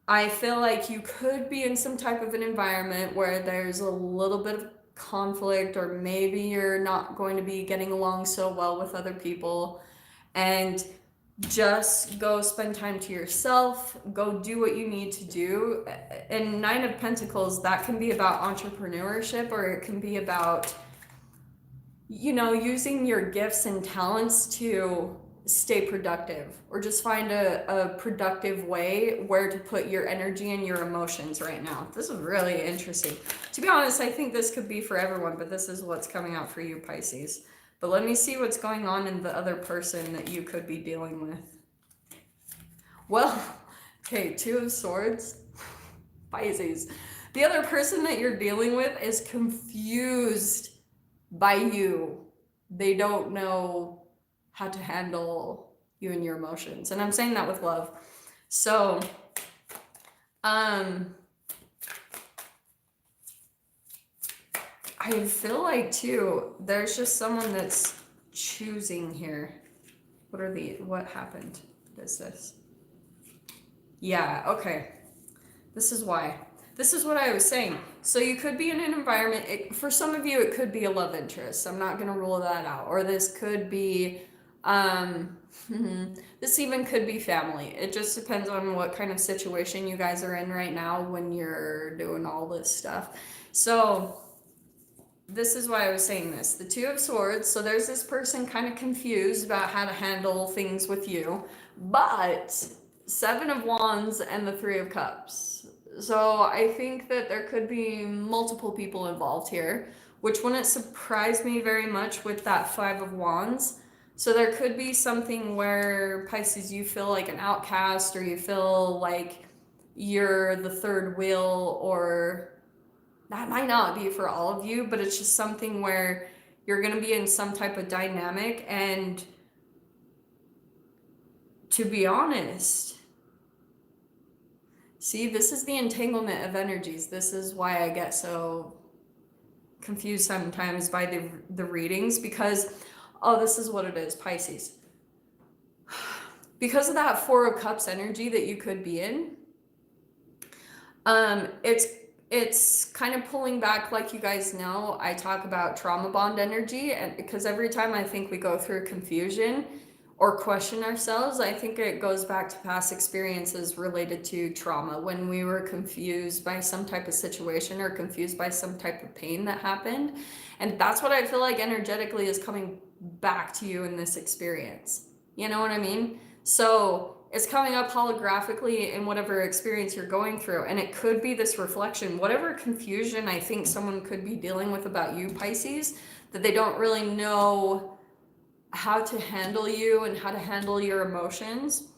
I feel like you could be in some type of an environment where there's a little bit of conflict, or maybe you're not going to be getting along so well with other people, and just go spend time to yourself, go do what you need to do. And Nine of Pentacles, that can be about entrepreneurship, or it can be about, you know, using your gifts and talents to stay productive, or just find a productive way where to put your energy and your emotions right now. This is really interesting. To be honest, I think this could be for everyone, but this is what's coming out for you, Pisces. But let me see what's going on in the other person that you could be dealing with. Well, okay, Two of Swords, Pisces. The other person that you're dealing with is confused by you. They don't know how to handle you and your emotions. And I'm saying that with love. So, I feel like too, there's just someone that's choosing here. What happened? What is this? Yeah, okay. This is why. This is what I was saying. So you could be in an environment, for some of you, it could be a love interest. I'm not going to rule that out. Or this could be, this even could be family. It just depends on what kind of situation you guys are in right now when you're doing all this stuff. So this is why I was saying this. The Two of Swords, so there's this person kind of confused about how to handle things with you, but Seven of Wands and the Three of Cups. So I think that there could be multiple people involved here, which wouldn't surprise me very much with that Five of Wands. So there could be something where, Pisces, you feel like an outcast, or you feel like you're the third wheel, or that might not be for all of you, but it's just something where you're going to be in some type of dynamic. And to be honest, see, this is the entanglement of energies. This is why I get so confused sometimes by the readings, because, oh, this is what it is, Pisces. Because of that Four of Cups energy that you could be in, it's kind of pulling back. Like, you guys know, I talk about trauma bond energy, and because every time I think we go through confusion or question ourselves, I think it goes back to past experiences related to trauma, when we were confused by some type of situation, or confused by some type of pain that happened. And that's what I feel like energetically is coming back to you in this experience. You know what I mean? So it's coming up holographically in whatever experience you're going through. And it could be this reflection, whatever confusion I think someone could be dealing with about you, Pisces, that they don't really know how to handle you and how to handle your emotions.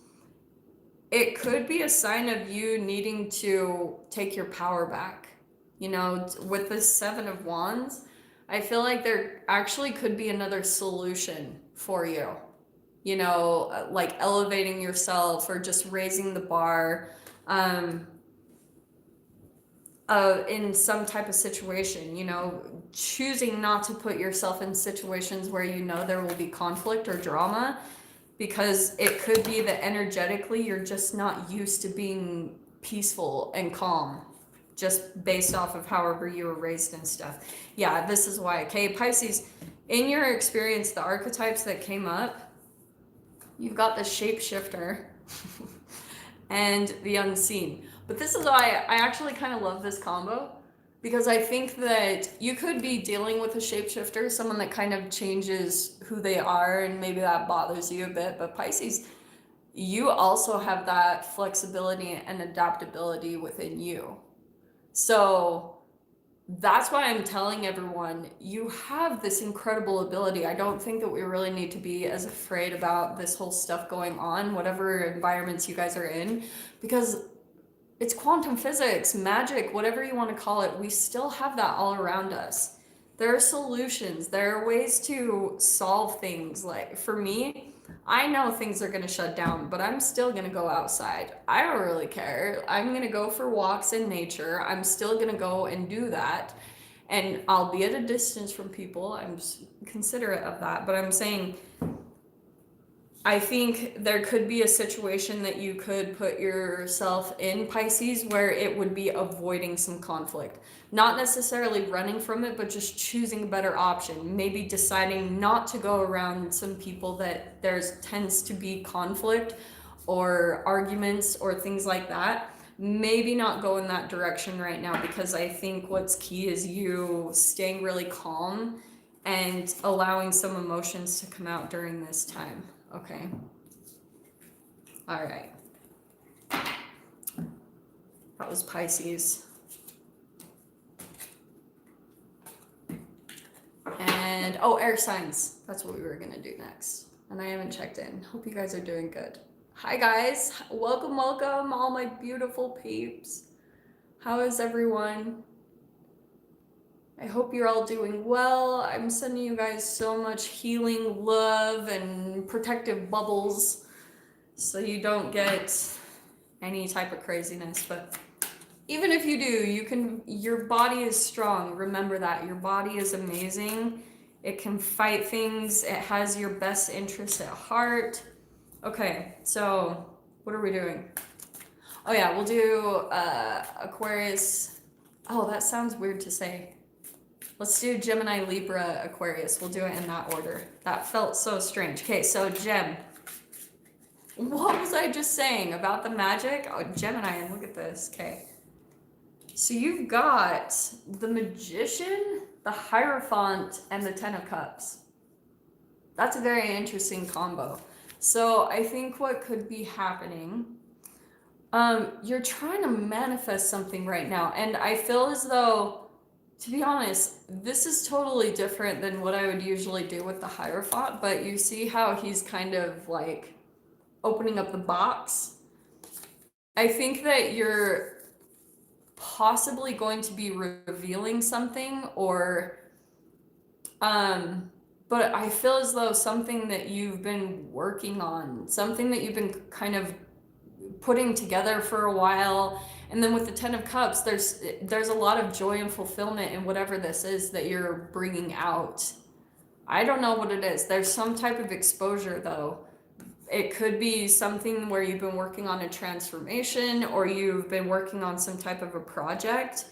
it could be a sign of you needing to take your power back. You know, with the Seven of Wands, I feel like there actually could be another solution for you. You know, like elevating yourself or just raising the bar. In some type of situation, you know, choosing not to put yourself in situations where you know there will be conflict or drama, because it could be that energetically you're just not used to being peaceful and calm, just based off of however you were raised and stuff. Yeah, this is why. Okay, Pisces, in your experience, the archetypes that came up, you've got the shapeshifter and the unseen. But this is why I actually kind of love this combo, because I think that you could be dealing with a shapeshifter, someone that kind of changes who they are, and maybe that bothers you a bit. But Pisces, you also have that flexibility and adaptability within you. So that's why I'm telling everyone, you have this incredible ability. I don't think that we really need to be as afraid about this whole stuff going on, whatever environments you guys are in, because it's quantum physics, magic, whatever you want to call it. We still have that all around us. There are solutions, there are ways to solve things. Like for me, I know things are going to shut down, but I'm still going to go outside. I don't really care. I'm going to go for walks in nature. I'm still going to go and do that. And I'll be at a distance from people. I'm considerate of that. But I'm saying, I think there could be a situation that you could put yourself in, Pisces, where it would be avoiding some conflict. Not necessarily running from it, but just choosing a better option. Maybe deciding not to go around some people that there's tends to be conflict or arguments or things like that. Maybe not go in that direction right now, because I think what's key is you staying really calm and allowing some emotions to come out during this time. Okay. All right. That was Pisces. And, oh, air signs. That's what we were going to do next. And I haven't checked in. Hope you guys are doing good. Hi, guys. Welcome, welcome, all my beautiful peeps. How is everyone? I hope you're all doing well. I'm sending you guys so much healing love and protective bubbles so you don't get any type of craziness. But even if you do, your body is strong. Remember that. Your body is amazing. It can fight things. It has your best interests at heart. Okay, so what are we doing? Oh yeah, we'll do Aquarius. Oh, that sounds weird to say. Let's do Gemini, Libra, Aquarius. We'll do it in that order. That felt so strange. Okay, so Gem. What was I just saying about the magic? Oh, Gemini, and look at this. Okay. So you've got the Magician, the Hierophant, and the Ten of Cups. That's a very interesting combo. So I think what could be happening, you're trying to manifest something right now. And I feel as though, to be honest, this is totally different than what I would usually do with the Hierophant, but you see how he's kind of like opening up the box? I think that you're possibly going to be revealing something, or but I feel as though something that you've been working on, something that you've been kind of putting together for a while. And then with the Ten of Cups, there's a lot of joy and fulfillment in whatever this is that you're bringing out. I don't know what it is. There's some type of exposure, though. It could be something where you've been working on a transformation, or you've been working on some type of a project.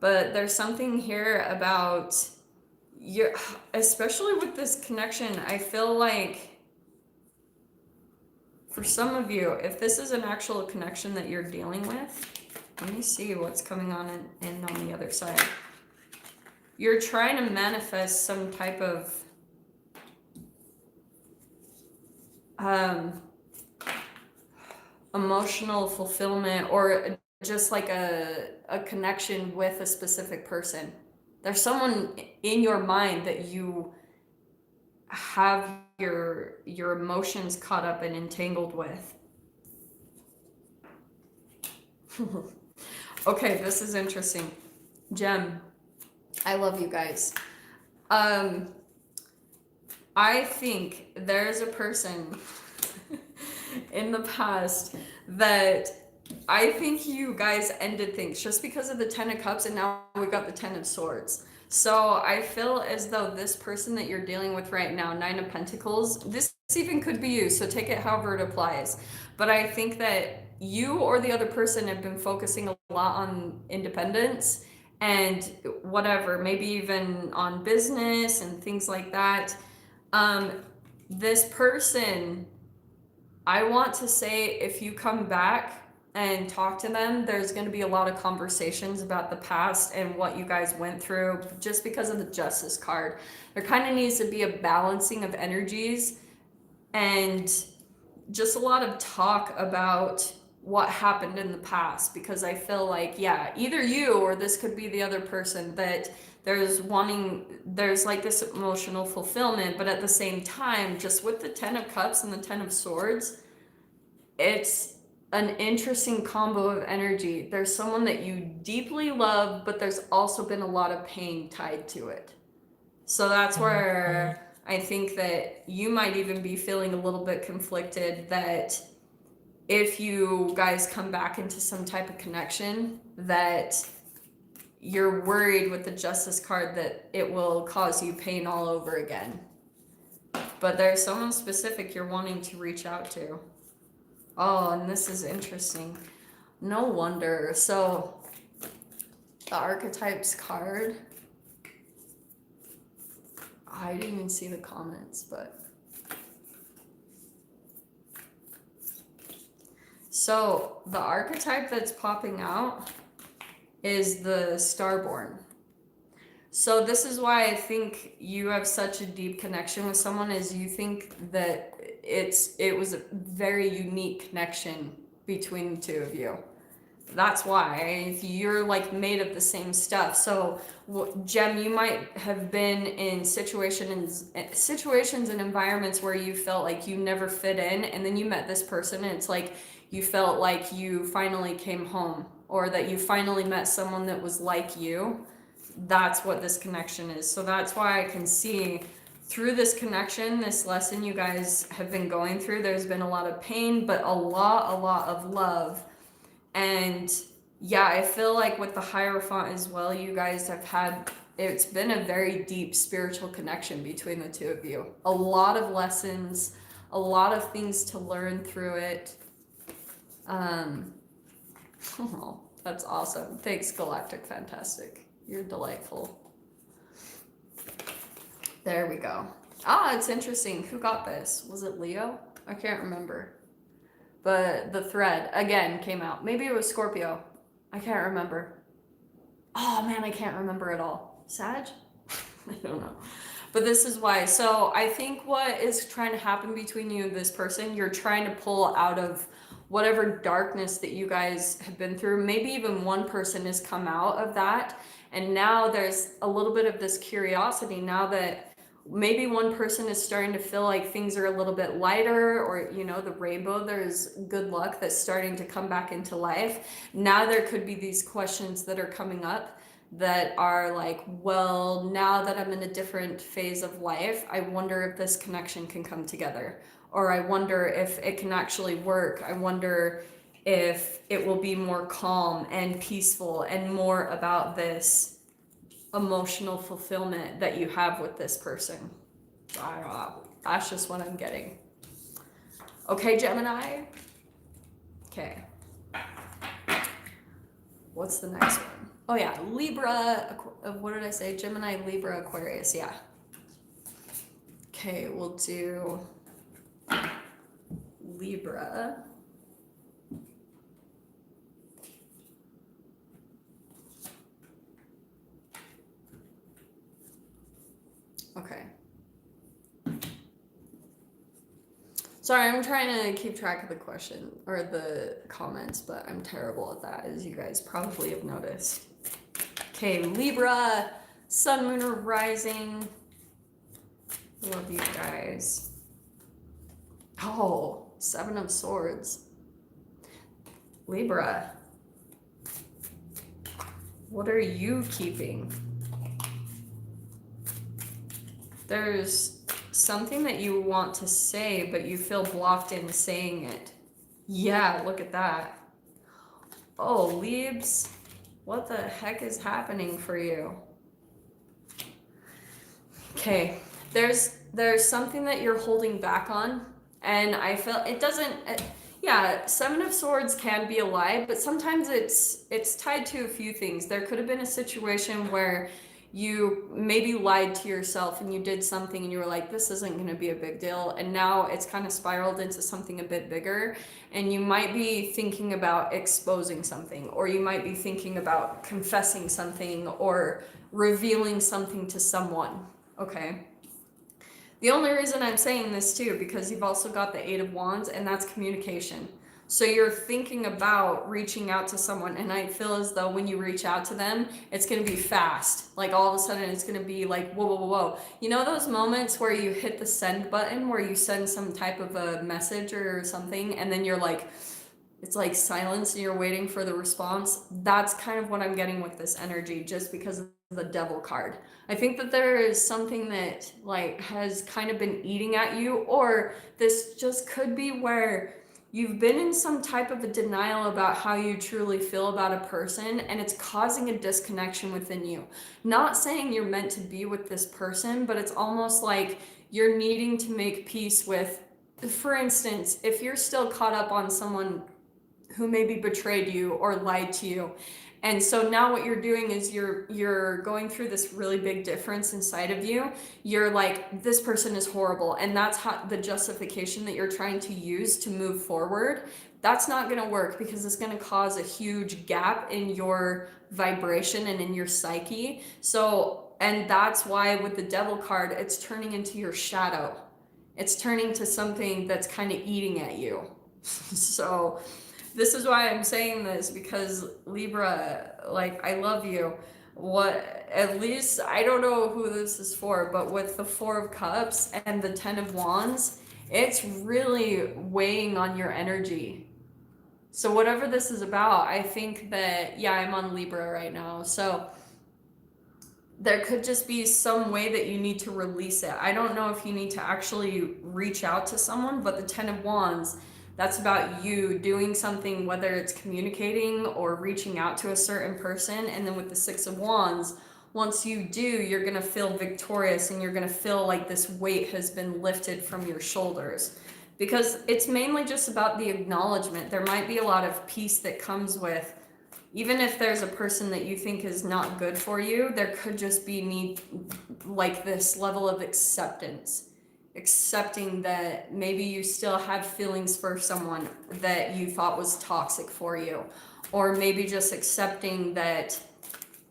But there's something here about you, especially with this connection. I feel like for some of you, if this is an actual connection that you're dealing with, let me see what's coming on in on the other side. You're trying to manifest some type of emotional fulfillment, or just like a connection with a specific person. There's someone in your mind that you have your emotions caught up and entangled with. Okay, this is interesting. Gem, I love you guys. Um, I think there's a person in the past that I think you guys ended things just because of the Ten of Cups, and now we got the Ten of Swords. So I feel as though this person that you're dealing with right now, Nine of Pentacles, this even could be you, so take it however it applies. But I think that you or the other person have been focusing a lot on independence and whatever, maybe even on business and things like that. Um, this person, I want to say, if you come back and talk to them, there's going to be a lot of conversations about the past and what you guys went through just because of the Justice card. There kind of needs to be a balancing of energies and just a lot of talk about what happened in the past, because I feel like, yeah, either you or this could be the other person that there's like this emotional fulfillment, but at the same time, just with the Ten of Cups and the Ten of Swords, it's an interesting combo of energy. There's someone that you deeply love, but there's also been a lot of pain tied to it. So that's where I think that you might even be feeling a little bit conflicted that if you guys come back into some type of connection, that you're worried with the Justice card that it will cause you pain all over again. But there's someone specific you're wanting to reach out to. Oh, and this is interesting. No wonder. So, the Archetypes card. I didn't even see the comments, but. So, the archetype that's popping out is the Starborn. So this is why I think you have such a deep connection with someone, is you think that it was a very unique connection between the two of you. That's why you're like made of the same stuff. So Gem, you might have been in situations and environments where you felt like you never fit in, and then you met this person and it's like you felt like you finally came home, or that you finally met someone that was like you. That's what this connection is. So that's why I can see through this connection, this lesson you guys have been going through, there's been a lot of pain, but a lot of love. And yeah, I feel like with the Hierophant as well, you guys have had, it's been a very deep spiritual connection between the two of you. A lot of lessons, a lot of things to learn through it. Oh, that's awesome. Thanks, Galactic Fantastic. You're delightful. There we go. Ah, it's interesting. Who got this? Was it Leo? I can't remember. But the thread, again, came out. Maybe it was Scorpio. I can't remember. Oh, man, I can't remember at all. Sag? I don't know. But this is why. So I think what is trying to happen between you and this person, you're trying to pull out of whatever darkness that you guys have been through. Maybe even one person has come out of that. And now there's a little bit of this curiosity now that maybe one person is starting to feel like things are a little bit lighter, or, you know, the rainbow, there's good luck that's starting to come back into life. Now there could be these questions that are coming up that are like, well, now that I'm in a different phase of life, I wonder if this connection can come together, or I wonder if it can actually work. I wonder if it will be more calm and peaceful and more about this emotional fulfillment that you have with this person. I don't know. That's just what I'm getting. Okay, Gemini. Okay. What's the next one? Oh yeah, Libra. What did I say? Gemini, Libra, Aquarius. Yeah. Okay, we'll do Libra. Okay. Sorry, I'm trying to keep track of the question or the comments, but I'm terrible at that, as you guys probably have noticed. Okay, Libra, Sun, Moon, or Rising. Love you guys. Oh, Seven of Swords. Libra. What are you keeping? There's something that you want to say, but you feel blocked in saying it. Yeah, look at that. Oh, Libs, what the heck is happening for you? Okay, there's something that you're holding back on, and I feel it doesn't. Yeah, Seven of Swords can be a lie, but sometimes it's tied to a few things. There could have been a situation where you maybe lied to yourself and you did something and you were like, this isn't going to be a big deal, and now it's kind of spiraled into something a bit bigger, and you might be thinking about exposing something, or you might be thinking about confessing something or revealing something to someone. Okay. The only reason I'm saying this too, because you've also got the Eight of Wands, and that's communication. So you're thinking about reaching out to someone, and I feel as though when you reach out to them, it's going to be fast. Like all of a sudden, it's going to be like, whoa, whoa, whoa, whoa. You know those moments where you hit the send button, where you send some type of a message or something, and then you're like, it's like silence and you're waiting for the response. That's kind of what I'm getting with this energy, just because of the Devil card. I think that there is something that like has kind of been eating at you, or this just could be where you've been in some type of a denial about how you truly feel about a person, and it's causing a disconnection within you. Not saying you're meant to be with this person, but it's almost like you're needing to make peace with, for instance, if you're still caught up on someone who maybe betrayed you or lied to you. And so now what you're doing is you're going through this really big difference inside of you. You're like, this person is horrible, and that's how the justification that you're trying to use to move forward. That's not going to work, because it's going to cause a huge gap in your vibration and in your psyche. So, and that's why with the Devil card, it's turning into your shadow. It's turning to something that's kind of eating at you. So this is why I'm saying this, because Libra, like, I love you. What, at least, I don't know who this is for, but with the Four of Cups and the Ten of Wands, it's really weighing on your energy. So whatever this is about, I think that, yeah, I'm on Libra right now. So there could just be some way that you need to release it. I don't know if you need to actually reach out to someone, but the Ten of Wands, that's about you doing something, whether it's communicating or reaching out to a certain person. And then with the Six of Wands, once you do, you're going to feel victorious, and you're going to feel like this weight has been lifted from your shoulders. Because it's mainly just about the acknowledgement. There might be a lot of peace that comes with, even if there's a person that you think is not good for you, there could just be need, like this level of acceptance. Accepting that maybe you still have feelings for someone that you thought was toxic for you, or maybe just accepting that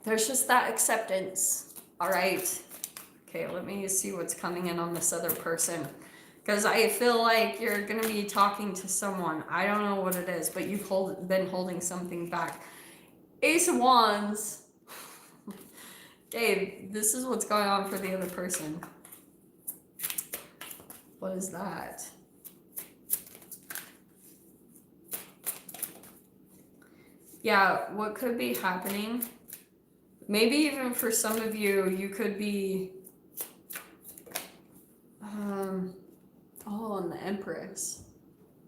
there's just that acceptance. All right. Okay, let me see what's coming in on this other person, because I feel like you're going to be talking to someone. I don't know what it is, but you've been holding something back. Ace of Wands. Dave, this is what's going on for the other person. What is that? Yeah, what could be happening? Maybe even for some of you, you could be... oh, and the Empress.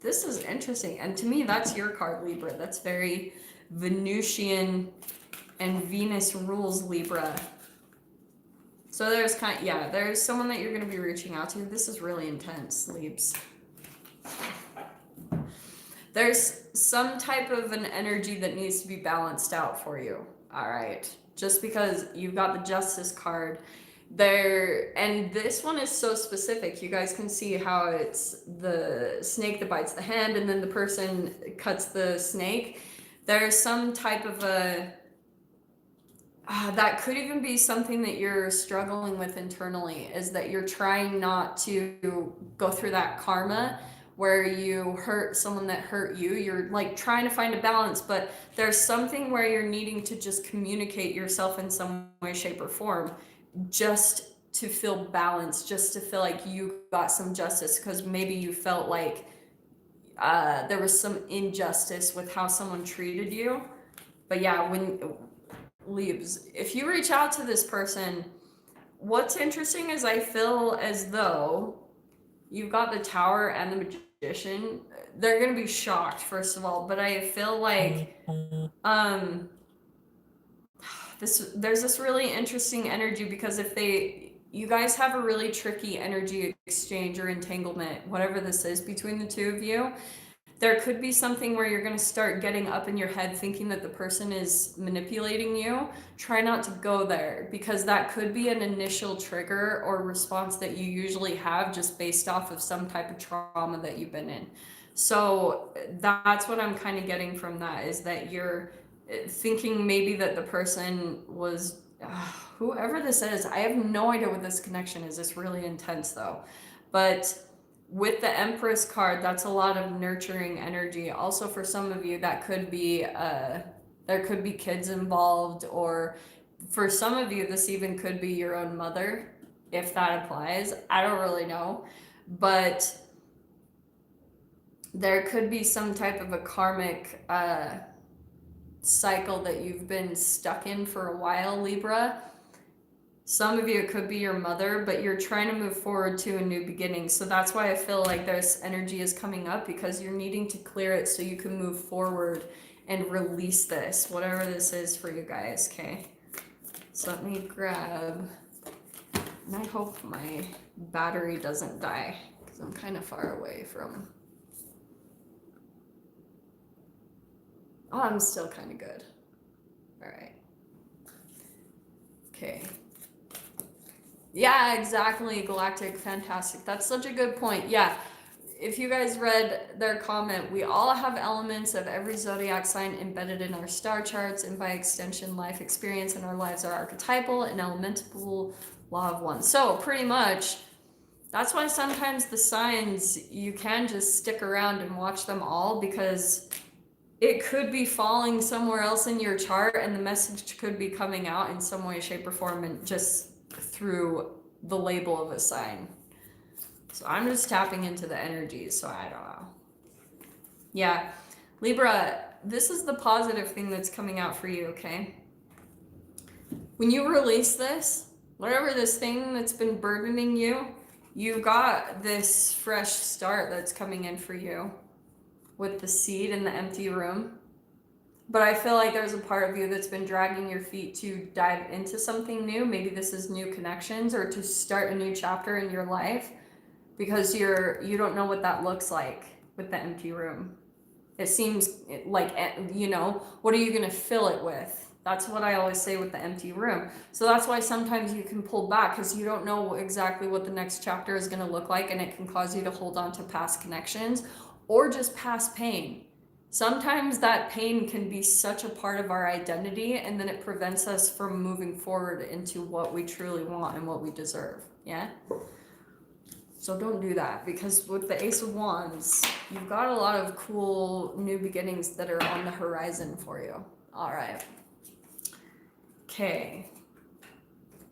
This is interesting. And to me, that's your card, Libra. That's very Venusian, and Venus rules Libra. So there's there's someone that you're going to be reaching out to. This is really intense, Libs. There's some type of an energy that needs to be balanced out for you. All right. Just because you've got the Justice card there, and this one is so specific. You guys can see how it's the snake that bites the hand, and then the person cuts the snake. There's some type of a... that could even be something that you're struggling with internally, is that you're trying not to go through that karma where you hurt someone that hurt you. You're like trying to find a balance, but there's something where you're needing to just communicate yourself in some way, shape, or form, just to feel balanced, just to feel like you got some justice, because maybe you felt like there was some injustice with how someone treated you. But yeah, Leaves. If you reach out to this person, what's interesting is I feel as though you've got the Tower and the Magician. They're gonna be shocked, first of all, but I feel like there's this really interesting energy, because if you guys have a really tricky energy exchange or entanglement, whatever this is between the two of you, there could be something where you're going to start getting up in your head thinking that the person is manipulating you. Try not to go there, because that could be an initial trigger or response that you usually have just based off of some type of trauma that you've been in. So that's what I'm kind of getting from that, is that you're thinking maybe that the person was whoever this is. I have no idea what this connection is. It's really intense though. But with the Empress card, that's a lot of nurturing energy. Also, for some of you, that could be there could be kids involved, or for some of you, this even could be your own mother, if that applies. I don't really know, but there could be some type of a karmic cycle that you've been stuck in for a while, Libra. Some of you, it could be your mother, but you're trying to move forward to a new beginning. So that's why I feel like this energy is coming up, because you're needing to clear it so you can move forward and release this, whatever this is for you guys, okay? So let me grab, and I hope my battery doesn't die, because I'm kind of far away from... Oh, I'm still kind of good. All right. Okay. Yeah, exactly, Galactic, fantastic. That's such a good point. Yeah, if you guys read their comment, we all have elements of every zodiac sign embedded in our star charts, and by extension, life experience in our lives are archetypal and elemental law of one. So pretty much, that's why sometimes the signs, you can just stick around and watch them all, because it could be falling somewhere else in your chart, and the message could be coming out in some way, shape, or form, and just through the label of a sign. So I'm just tapping into the energies, so I don't know. Yeah, Libra, this is the positive thing that's coming out for you, okay? When you release this, whatever this thing that's been burdening you, you've got this fresh start that's coming in for you with the seed in the empty room. But I feel like there's a part of you that's been dragging your feet to dive into something new. Maybe this is new connections, or to start a new chapter in your life, because you don't know what that looks like with the empty room. It seems like, you know, what are you going to fill it with? That's what I always say with the empty room. So that's why sometimes you can pull back, because you don't know exactly what the next chapter is going to look like, and it can cause you to hold on to past connections or just past pain. Sometimes that pain can be such a part of our identity, and then it prevents us from moving forward into what we truly want and what we deserve. Yeah? So don't do that, because with the Ace of Wands, you've got a lot of cool new beginnings that are on the horizon for you. All right. Okay.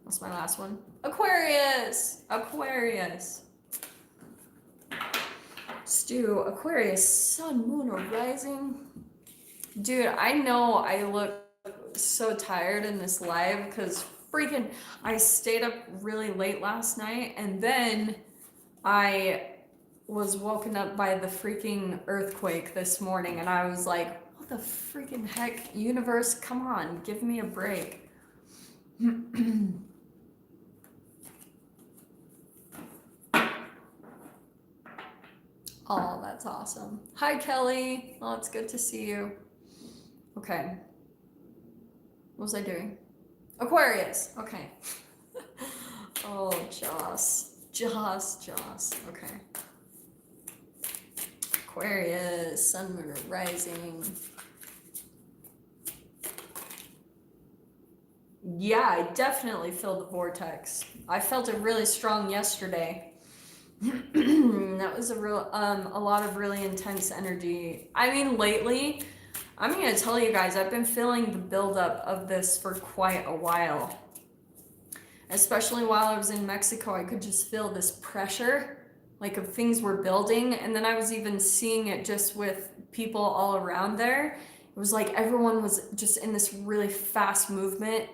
What's my last one? Aquarius! Aquarius. Stu, Aquarius, sun, moon, or rising. Dude, I know I look so tired in this live, because freaking I stayed up really late last night, and then I was woken up by the freaking earthquake this morning, and I was like, what the freaking heck, universe, come on, give me a break. Oh, that's awesome. Hi, Kelly. Oh, it's good to see you. Okay. What was I doing? Aquarius. Okay. Oh, Joss. Okay. Aquarius, sun, moon, rising. Yeah, I definitely feel the vortex. I felt it really strong yesterday. That was a lot of really intense energy. I mean, lately, I'm gonna tell you guys, I've been feeling the buildup of this for quite a while. Especially while I was in Mexico, I could just feel this pressure, like of things were building, and then I was even seeing it just with people all around there. it was like everyone was just in this really fast movement,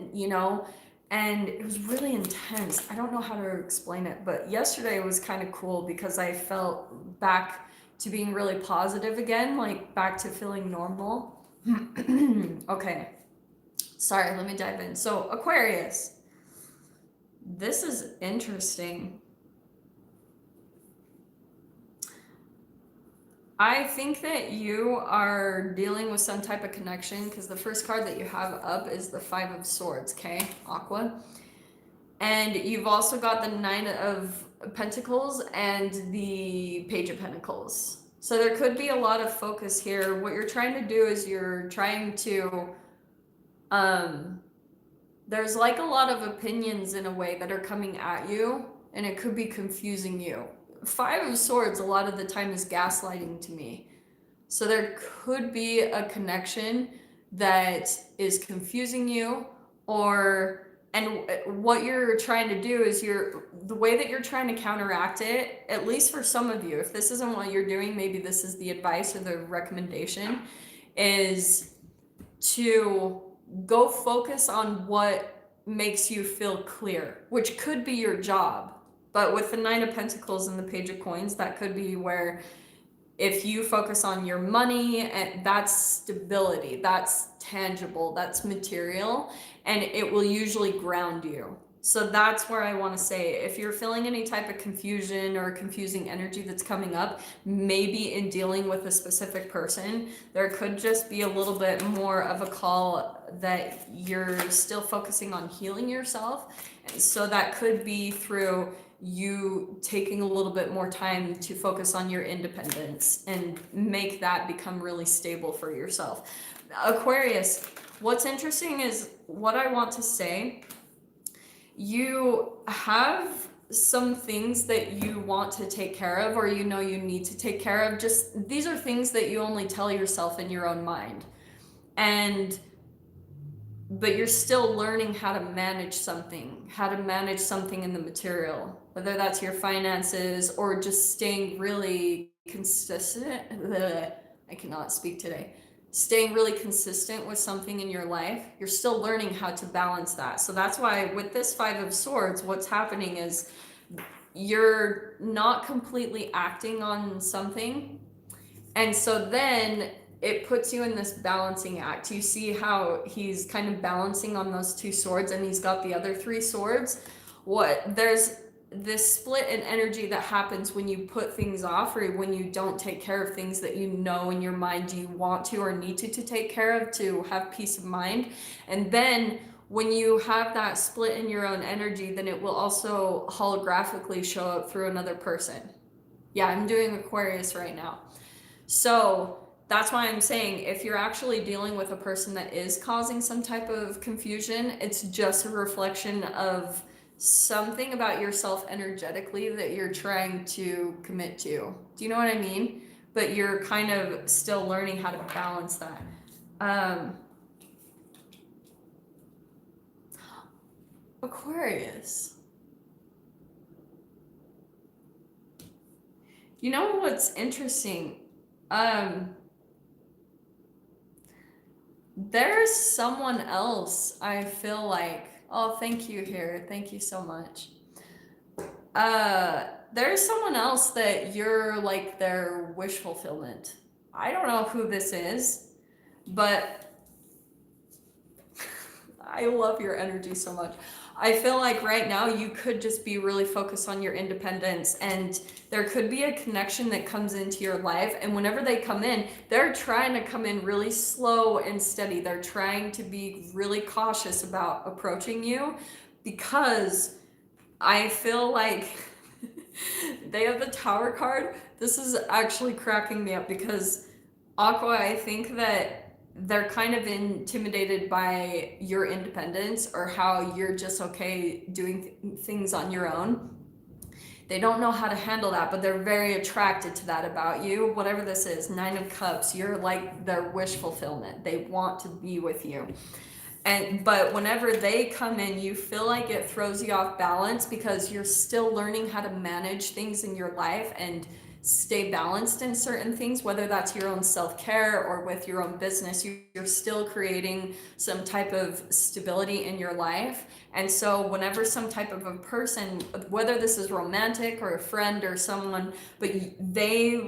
and it was really intense. I don't know how to explain it, but yesterday was kind of cool because I felt back to being really positive again, like back to feeling normal. Okay, sorry, let me dive in. So, Aquarius, this is interesting. I think that you are dealing with some type of connection because the first card that you have up is the Five of Swords, okay, Aqua. And you've also got the Nine of Pentacles and the Page of Pentacles. So there could be a lot of focus here. What you're trying to do is you're trying to, there's like a lot of opinions in a way that are coming at you, and it could be confusing you. Five of Swords a lot of the time is gaslighting to me. So there could be a connection that is confusing you, and what you're trying to do is the way that you're trying to counteract it, at least for some of you, if this isn't what you're doing, maybe this is the advice or the recommendation, is to go focus on what makes you feel clear, which could be your job. But with the Nine of Pentacles and the Page of Coins, that could be where if you focus on your money, and that's stability, that's tangible, that's material, and it will usually ground you. So that's where I want to say, if you're feeling any type of confusion or confusing energy that's coming up, maybe in dealing with a specific person, there could just be a little bit more of a call that you're still focusing on healing yourself. And so that could be through you taking a little bit more time to focus on your independence and make that become really stable for yourself. Aquarius, what's interesting is what I want to say, you have some things that you want to take care of, or you need to take care of. Just these are things that you only tell yourself in your own mind. But you're still learning how to manage something in the material, whether that's your finances or just staying really consistent. I cannot speak today. Staying really consistent with something in your life, you're still learning how to balance that. So that's why with this Five of Swords, what's happening is you're not completely acting on something. And so then it puts you in this balancing act. You see how he's kind of balancing on those two swords, and he's got the other three swords. There's this split in energy that happens when you put things off, or when you don't take care of things that you know in your mind you want to or need to take care of to have peace of mind. And then when you have that split in your own energy, then it will also holographically show up through another person. Yeah, I'm doing Aquarius right now. So that's why I'm saying, if you're actually dealing with a person that is causing some type of confusion, it's just a reflection of something about yourself energetically that you're trying to commit to. Do you know what I mean? But you're kind of still learning how to balance that. Aquarius. You know what's interesting? There's someone else I feel like, oh, thank you here. Thank you so much. There's someone else that you're like their wish fulfillment. I don't know who this is, but I love your energy so much. I feel like right now you could just be really focused on your independence, and there could be a connection that comes into your life, and whenever they come in, they're trying to come in really slow and steady. They're trying to be really cautious about approaching you, because I feel like they have the Tower card. This is actually cracking me up because Aqua, I think that they're kind of intimidated by your independence, or how you're just okay doing things on your own. They don't know how to handle that, but they're very attracted to that about you. Whatever this is, Nine of Cups, you're like their wish fulfillment. They want to be with you. But whenever they come in, you feel like it throws you off balance because you're still learning how to manage things in your life and stay balanced in certain things, whether that's your own self-care or with your own business. You're still creating some type of stability in your life. And so whenever some type of a person, whether this is romantic or a friend or someone, but they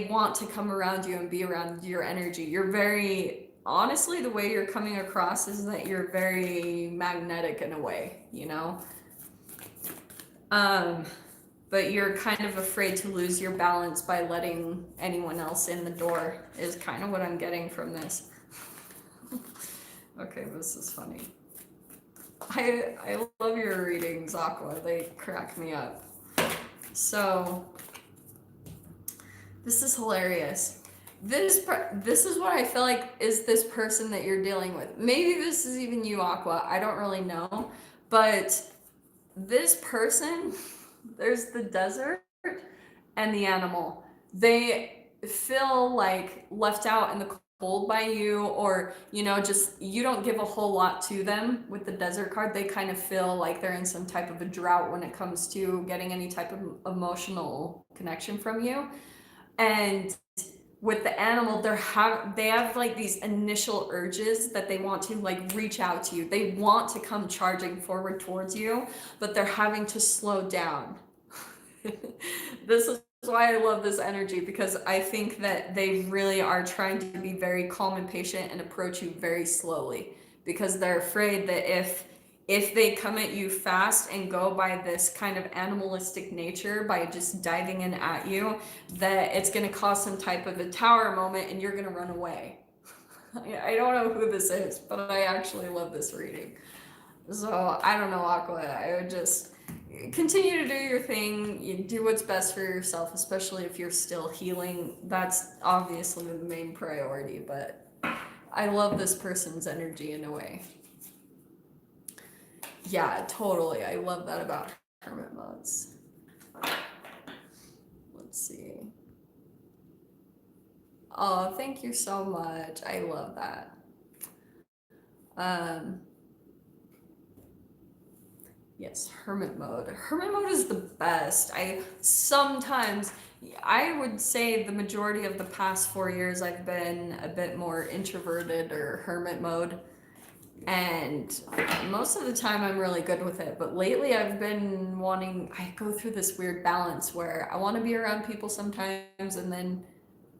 want to come around you and be around your energy. You're very, honestly, the way you're coming across is that you're very magnetic in a way, you know? But you're kind of afraid to lose your balance by letting anyone else in the door, is kind of what I'm getting from this. Okay, this is funny. I love your readings, Aqua. They crack me up. So, this is hilarious. This is what I feel like is this person that you're dealing with. Maybe this is even you, Aqua. I don't really know. But this person, there's the desert and the animal. They feel like left out in the cold by you, or, you know, just you don't give a whole lot to them with the desert card. They kind of feel like they're in some type of a drought when it comes to getting any type of emotional connection from you. And with the animal, they have like these initial urges that they want to like reach out to you. They want to come charging forward towards you, but they're having to slow down. This is why I love this energy, because I think that they really are trying to be very calm and patient and approach you very slowly, because they're afraid that if they come at you fast and go by this kind of animalistic nature by just diving in at you, that it's going to cause some type of a tower moment and you're going to run away. I don't know who this is, but I actually love this reading. So I don't know, Aqua. I would just continue to do your thing. You do what's best for yourself, especially if you're still healing. That's obviously the main priority, but I love this person's energy in a way. Yeah, totally. I love that about hermit modes. Let's see. Oh, thank you so much. I love that. Yes, hermit mode. Hermit mode is the best. I would say the majority of the past 4 years I've been a bit more introverted or hermit mode. And most of the time I'm really good with it, but lately I've been I go through this weird balance where I want to be around people sometimes, and then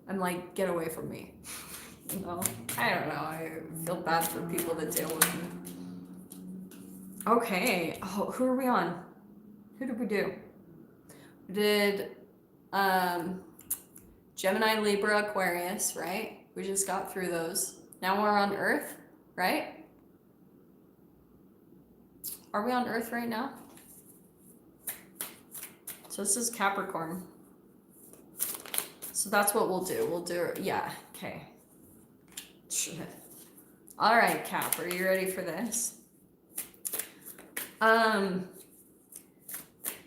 I'm like, get away from me. You know, I don't know, I feel bad for people that deal with me. Okay, who are we on? Who did we do? We did Gemini, Libra, Aquarius, right? We just got through those. Now we're on Earth, right? Are we on Earth right now? So this is Capricorn. So that's what we'll do. Yeah, okay. All right, Cap, are you ready for this? I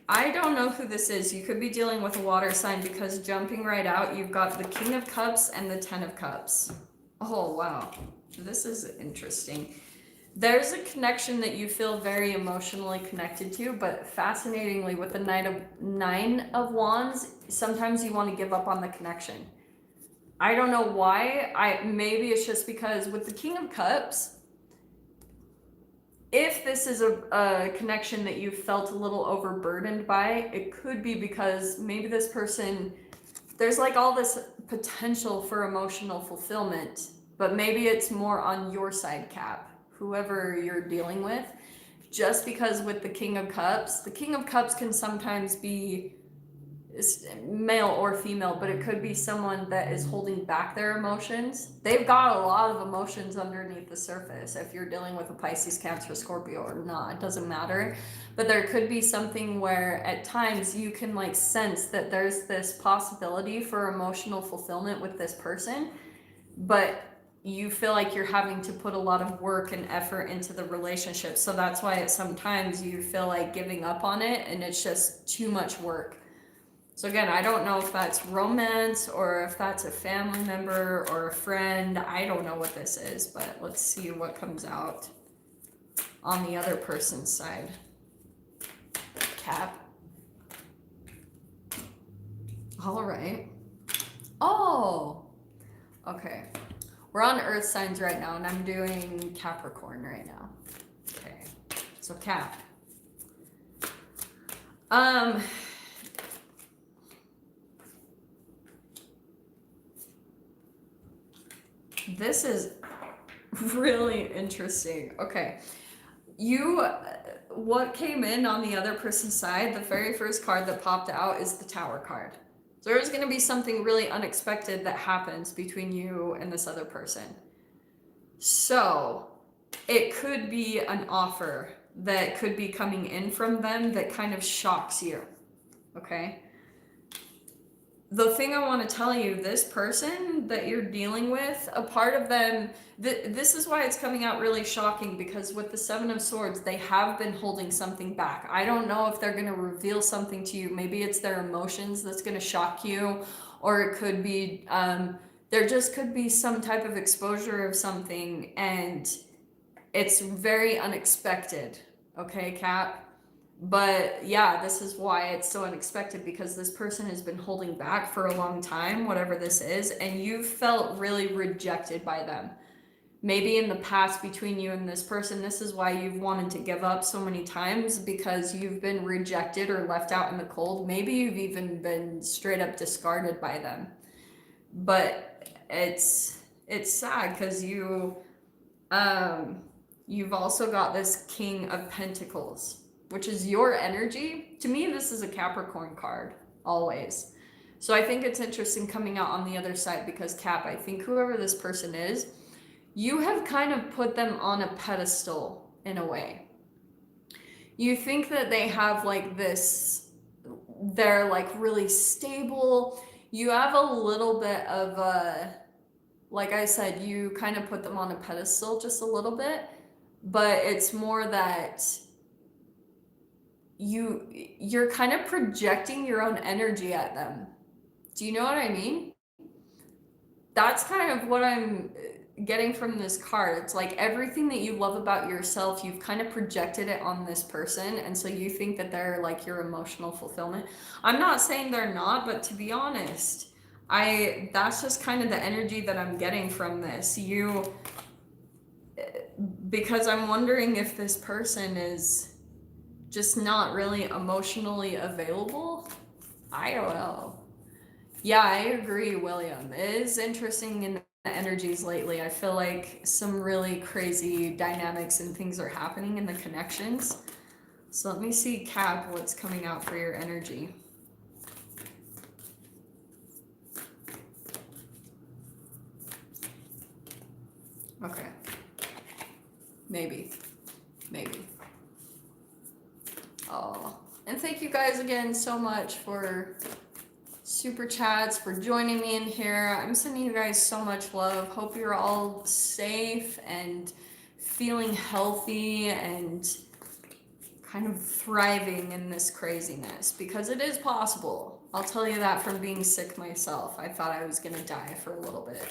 don't know who this is. You could be dealing with a water sign, because jumping right out, you've got the King of Cups and the Ten of Cups. Oh, wow. This is interesting. There's a connection that you feel very emotionally connected to, but fascinatingly, with the Nine of Wands, sometimes you want to give up on the connection. I don't know why. Maybe it's just because with the King of Cups, if this is a connection that you felt a little overburdened by, it could be because maybe this person, there's like all this potential for emotional fulfillment, but maybe it's more on your side, Cap, whoever you're dealing with. Just because with the King of Cups can sometimes be male or female, but it could be someone that is holding back their emotions. They've got a lot of emotions underneath the surface. If you're dealing with a Pisces, Cancer, Scorpio or not, it doesn't matter. But there could be something where at times you can like sense that there's this possibility for emotional fulfillment with this person, but you feel like you're having to put a lot of work and effort into the relationship. So that's why sometimes you feel like giving up on it and it's just too much work. So again, I don't know if that's romance or if that's a family member or a friend. I don't know what this is, but let's see what comes out on the other person's side. Cap. All right. Oh, okay. We're on Earth signs right now, and I'm doing Capricorn right now. Okay. So Cap. This is really interesting. Okay. What came in on the other person's side, the very first card that popped out is the Tower card. So there's going to be something really unexpected that happens between you and this other person. So it could be an offer that could be coming in from them that kind of shocks you. Okay? The thing I want to tell you, this person that you're dealing with, a part of them, this is why it's coming out really shocking, because with the Seven of Swords, they have been holding something back. I don't know if they're going to reveal something to you. Maybe it's their emotions that's going to shock you, or it could be, there just could be some type of exposure of something, and it's very unexpected. Okay, Cap? But yeah, this is why it's so unexpected, because this person has been holding back for a long time, whatever this is, and you've felt really rejected by them. Maybe in the past between you and this person, this is why you've wanted to give up so many times, because you've been rejected or left out in the cold. Maybe you've even been straight up discarded by them. But it's sad, because you've also got this King of Pentacles, which is your energy. To me, this is a Capricorn card, always. So I think it's interesting coming out on the other side, because Cap, I think whoever this person is, you have kind of put them on a pedestal in a way. You think that they have like this, they're like really stable. You have a little bit of a, like I said, you kind of put them on a pedestal just a little bit, but it's more that you're kind of projecting your own energy at them. Do you know what I mean? That's kind of what I'm getting from this card. It's like everything that you love about yourself, you've kind of projected it on this person, and so you think that they're like your emotional fulfillment. I'm not saying they're not, but to be honest, that's just kind of the energy that I'm getting from this. Because I'm wondering if this person is just not really emotionally available. I don't know. Yeah, I agree, William. It is interesting in the energies lately. I feel like some really crazy dynamics and things are happening in the connections. So let me see, Cap, what's coming out for your energy. Okay. Maybe. Oh, and thank you guys again so much for super chats, for joining me in here. I'm sending you guys so much love. Hope you're all safe and feeling healthy and kind of thriving in this craziness, because it is possible. I'll tell you that from being sick myself. I thought I was gonna die for a little bit.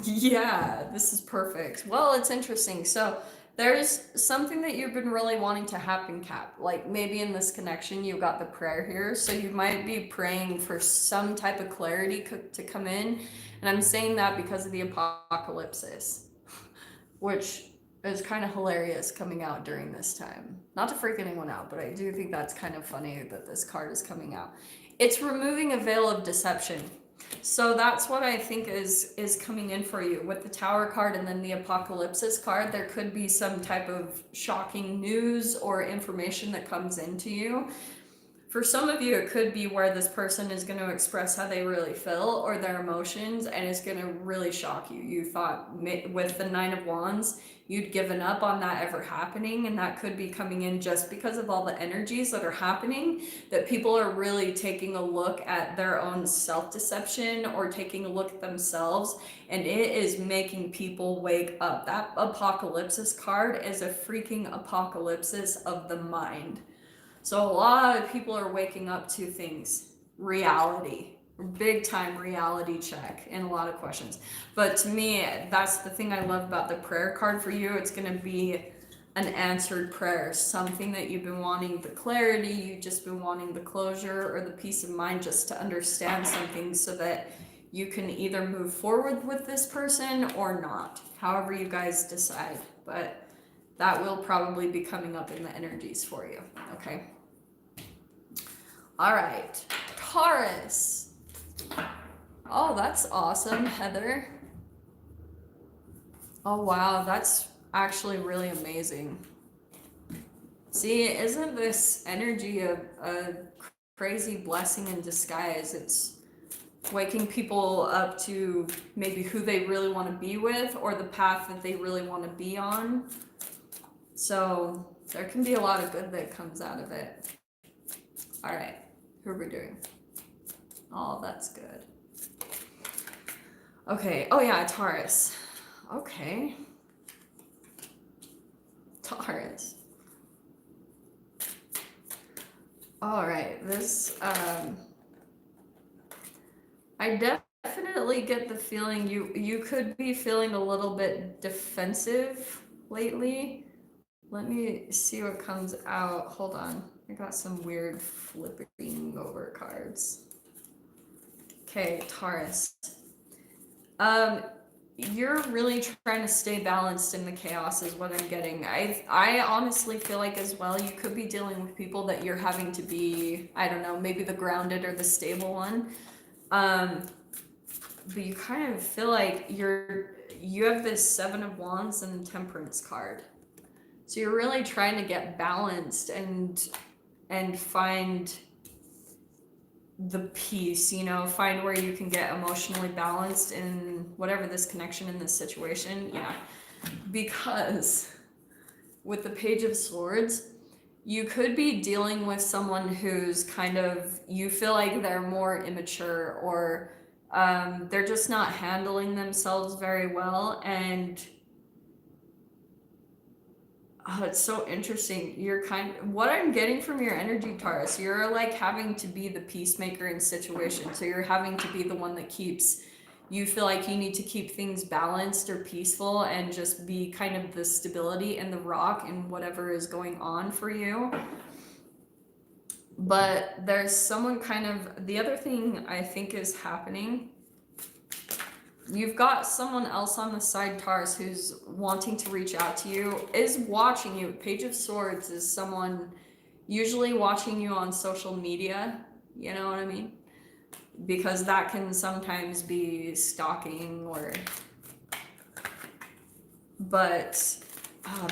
Yeah, this is perfect. Well, it's interesting. So there's something that you've been really wanting to happen, Cap. Like maybe in this connection, you got the prayer here. So you might be praying for some type of clarity to come in. And I'm saying that because of the apocalypsis, which is kind of hilarious coming out during this time. Not to freak anyone out, but I do think that's kind of funny that this card is coming out. It's removing a veil of deception. So that's what I think is coming in for you with the Tower card and then the Apocalypsis card. There could be some type of shocking news or information that comes into you. For some of you, it could be where this person is going to express how they really feel or their emotions, and it's going to really shock you. You thought with the Nine of Wands, you'd given up on that ever happening, and that could be coming in just because of all the energies that are happening, that people are really taking a look at their own self-deception or taking a look at themselves, and it is making people wake up. That Apocalypsis card is a freaking apocalypsis of the mind. So a lot of people are waking up to things, reality, big time reality check, and a lot of questions. But to me, that's the thing I love about the prayer card for you. It's going to be an answered prayer, something that you've been wanting the clarity, you've just been wanting the closure or the peace of mind just to understand something so that you can either move forward with this person or not, however you guys decide. But that will probably be coming up in the energies for you, okay? All right, Taurus. Oh, that's awesome, Heather. Oh, wow, that's actually really amazing. See, isn't this energy a crazy blessing in disguise? It's waking people up to maybe who they really want to be with or the path that they really want to be on. So there can be a lot of good that comes out of it. All right, who are we doing? Oh, that's good. Okay, oh yeah, Taurus. Okay. Taurus. All right, this, I definitely get the feeling you could be feeling a little bit defensive lately. Let me see what comes out. Hold on. I got some weird flipping over cards. Okay, Taurus. You're really trying to stay balanced in the chaos is what I'm getting. I honestly feel like as well you could be dealing with people that you're having to be, I don't know, maybe the grounded or the stable one. But you kind of feel like you have this Seven of Wands and Temperance card. So you're really trying to get balanced and find the peace, you know, find where you can get emotionally balanced in whatever this connection in this situation. Yeah. Because with the Page of Swords, you could be dealing with someone who's kind of, you feel like they're more immature or they're just not handling themselves very well. And oh, it's so interesting. You're what I'm getting from your energy, Taurus, you're like having to be the peacemaker in situations. So you're having to be the one that you feel like you need to keep things balanced or peaceful and just be kind of the stability and the rock in whatever is going on for you. But there's someone the other thing I think is happening, you've got someone else on the side, Taurus, who's wanting to reach out to you, is watching you. Page of Swords is someone usually watching you on social media, you know what I mean? Because that can sometimes be stalking or... But,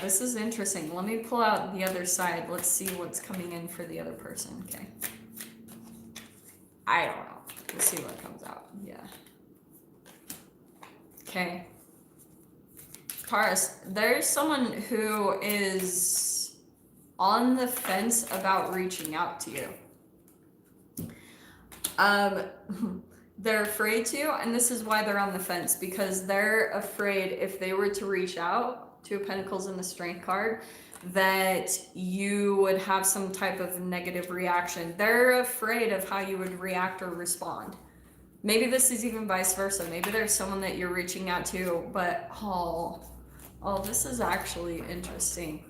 this is interesting. Let me pull out the other side. Let's see what's coming in for the other person, okay? I don't know. We'll see what comes out, yeah. Okay. Taurus, there's someone who is on the fence about reaching out to you. They're afraid to, and this is why they're on the fence, because they're afraid if they were to reach out, Two of Pentacles and the Strength card, that you would have some type of negative reaction. They're afraid of how you would react or respond. Maybe this is even vice versa. Maybe there's someone that you're reaching out to, but oh, this is actually interesting.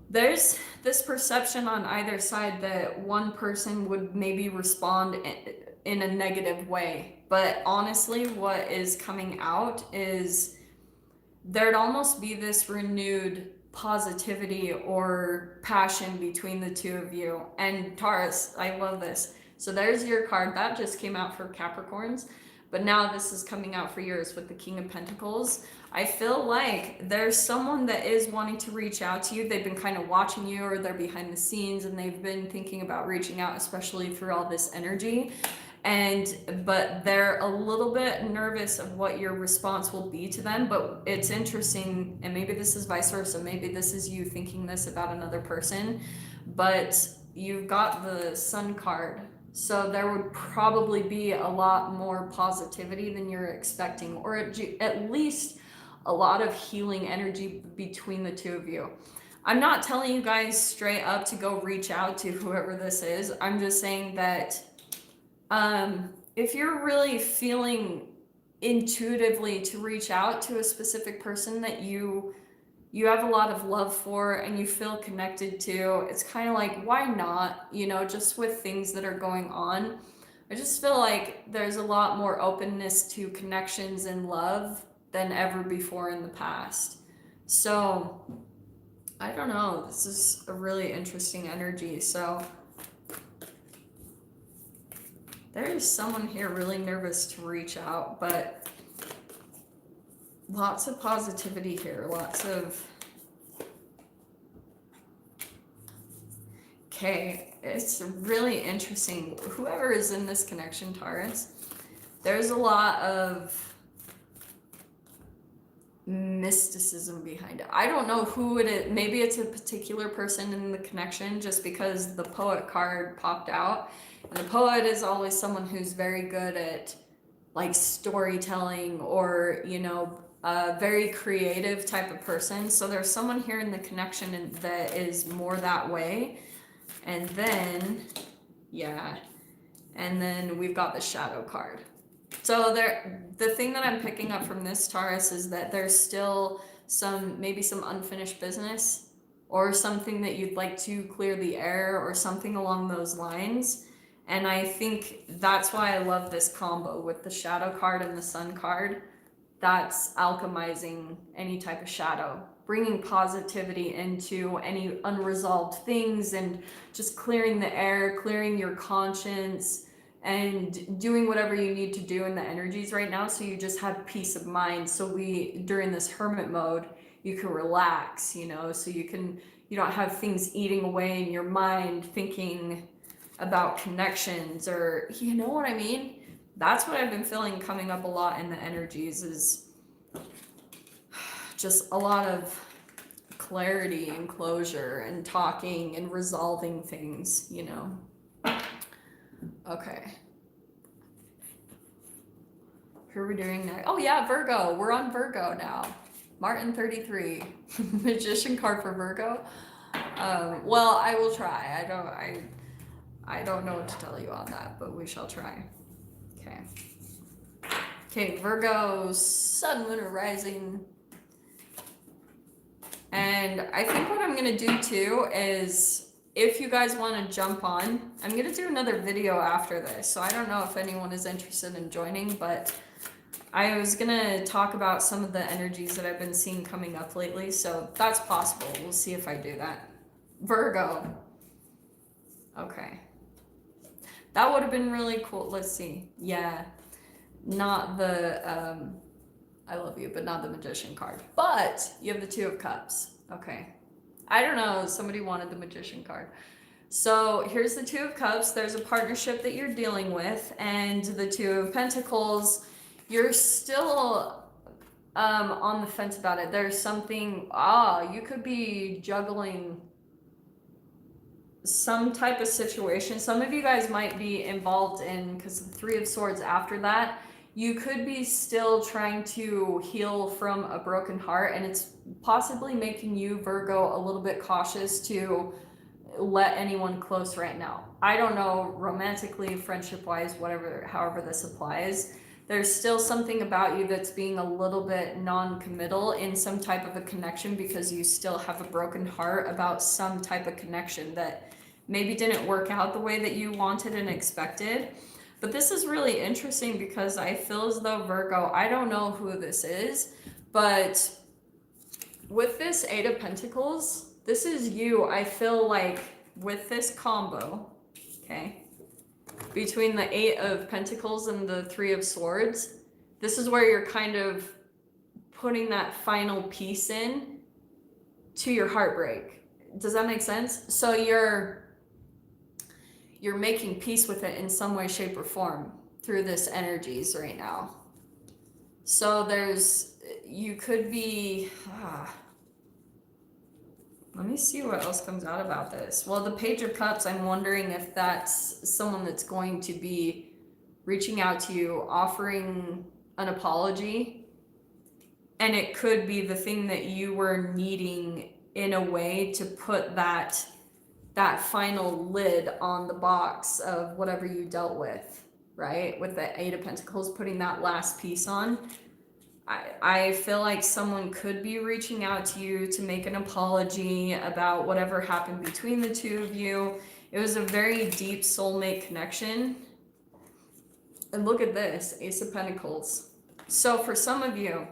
There's this perception on either side that one person would maybe respond in a negative way. But honestly, what is coming out is there'd almost be this renewed positivity or passion between the two of you. And Taurus, I love this. So there's your card. That just came out for Capricorns. But now this is coming out for yours with the King of Pentacles. I feel like there's someone that is wanting to reach out to you. They've been kind of watching you, or they're behind the scenes and they've been thinking about reaching out, especially through all this energy. But they're a little bit nervous of what your response will be to them. But it's interesting, and maybe this is vice versa. Maybe this is you thinking this about another person, but you've got the Sun card. So there would probably be a lot more positivity than you're expecting, or at least a lot of healing energy between the two of you. I'm not telling you guys straight up to go reach out to whoever this is. I'm just saying that if you're really feeling intuitively to reach out to a specific person that you you have a lot of love for and you feel connected to. It's kind of like, why not? You know, just with things that are going on. I just feel like there's a lot more openness to connections and love than ever before in the past. So, I don't know. This is a really interesting energy. So, there's someone here really nervous to reach out, but lots of positivity here. Lots of. Okay, it's really interesting. Whoever is in this connection, Taurus, there's a lot of mysticism behind it. I don't know who it is. Maybe it's a particular person in the connection just because the poet card popped out. And the poet is always someone who's very good at like storytelling or, you know, a very creative type of person. So there's someone here in the connection that is more that way. And then, yeah, and then we've got the shadow card. So the thing that I'm picking up from this, Taurus, is that there's still maybe some unfinished business or something that you'd like to clear the air or something along those lines. And I think that's why I love this combo with the shadow card and the sun card. That's alchemizing any type of shadow, bringing positivity into any unresolved things and just clearing the air, clearing your conscience, and doing whatever you need to do in the energies right now so you just have peace of mind. So during this hermit mode, you can relax, you know, so you don't have things eating away in your mind thinking about connections, or you know what I mean? That's what I've been feeling coming up a lot in the energies, is just a lot of clarity and closure and talking and resolving things, you know. Okay. Who are we doing next? Oh yeah, Virgo. We're on Virgo now. Martin 33. Magician card for Virgo. Well, I will try. I don't know what to tell you on that, but we shall try. Okay. Okay, Virgo, Sun, Lunar, Rising. And I think what I'm going to do too is, if you guys want to jump on, I'm going to do another video after this. So I don't know if anyone is interested in joining, but I was going to talk about some of the energies that I've been seeing coming up lately. So that's possible. We'll see if I do that. Virgo. Okay. That would have been really cool. Let's see. Yeah. Not the, I love you, but not the Magician card. But you have the Two of Cups. Okay. I don't know. Somebody wanted the Magician card. So here's the Two of Cups. There's a partnership that you're dealing with. And the Two of Pentacles, you're still on the fence about it. There's something, you could be juggling some type of situation. Some of you guys might be involved in, because the Three of Swords after that, you could be still trying to heal from a broken heart, and it's possibly making you, Virgo, a little bit cautious to let anyone close right now. I don't know, romantically, friendship-wise, whatever, however this applies. There's still something about you that's being a little bit non-committal in some type of a connection because you still have a broken heart about some type of connection that maybe didn't work out the way that you wanted and expected. But this is really interesting because I feel as though, Virgo, I don't know who this is, but with this Eight of Pentacles, this is you. I feel like with this combo, okay, between the Eight of Pentacles and the Three of Swords, this is where you're kind of putting that final piece in to your heartbreak. Does that make sense? So you're making peace with it in some way, shape, or form through this energies right now. So you could be, let me see what else comes out about this. Well, the Page of Cups, I'm wondering if that's someone that's going to be reaching out to you, offering an apology. And it could be the thing that you were needing in a way to put that final lid on the box of whatever you dealt with, right? With the Eight of Pentacles, putting that last piece on. I feel like someone could be reaching out to you to make an apology about whatever happened between the two of you. It was a very deep soulmate connection. And look at this, Ace of Pentacles. So for some of you,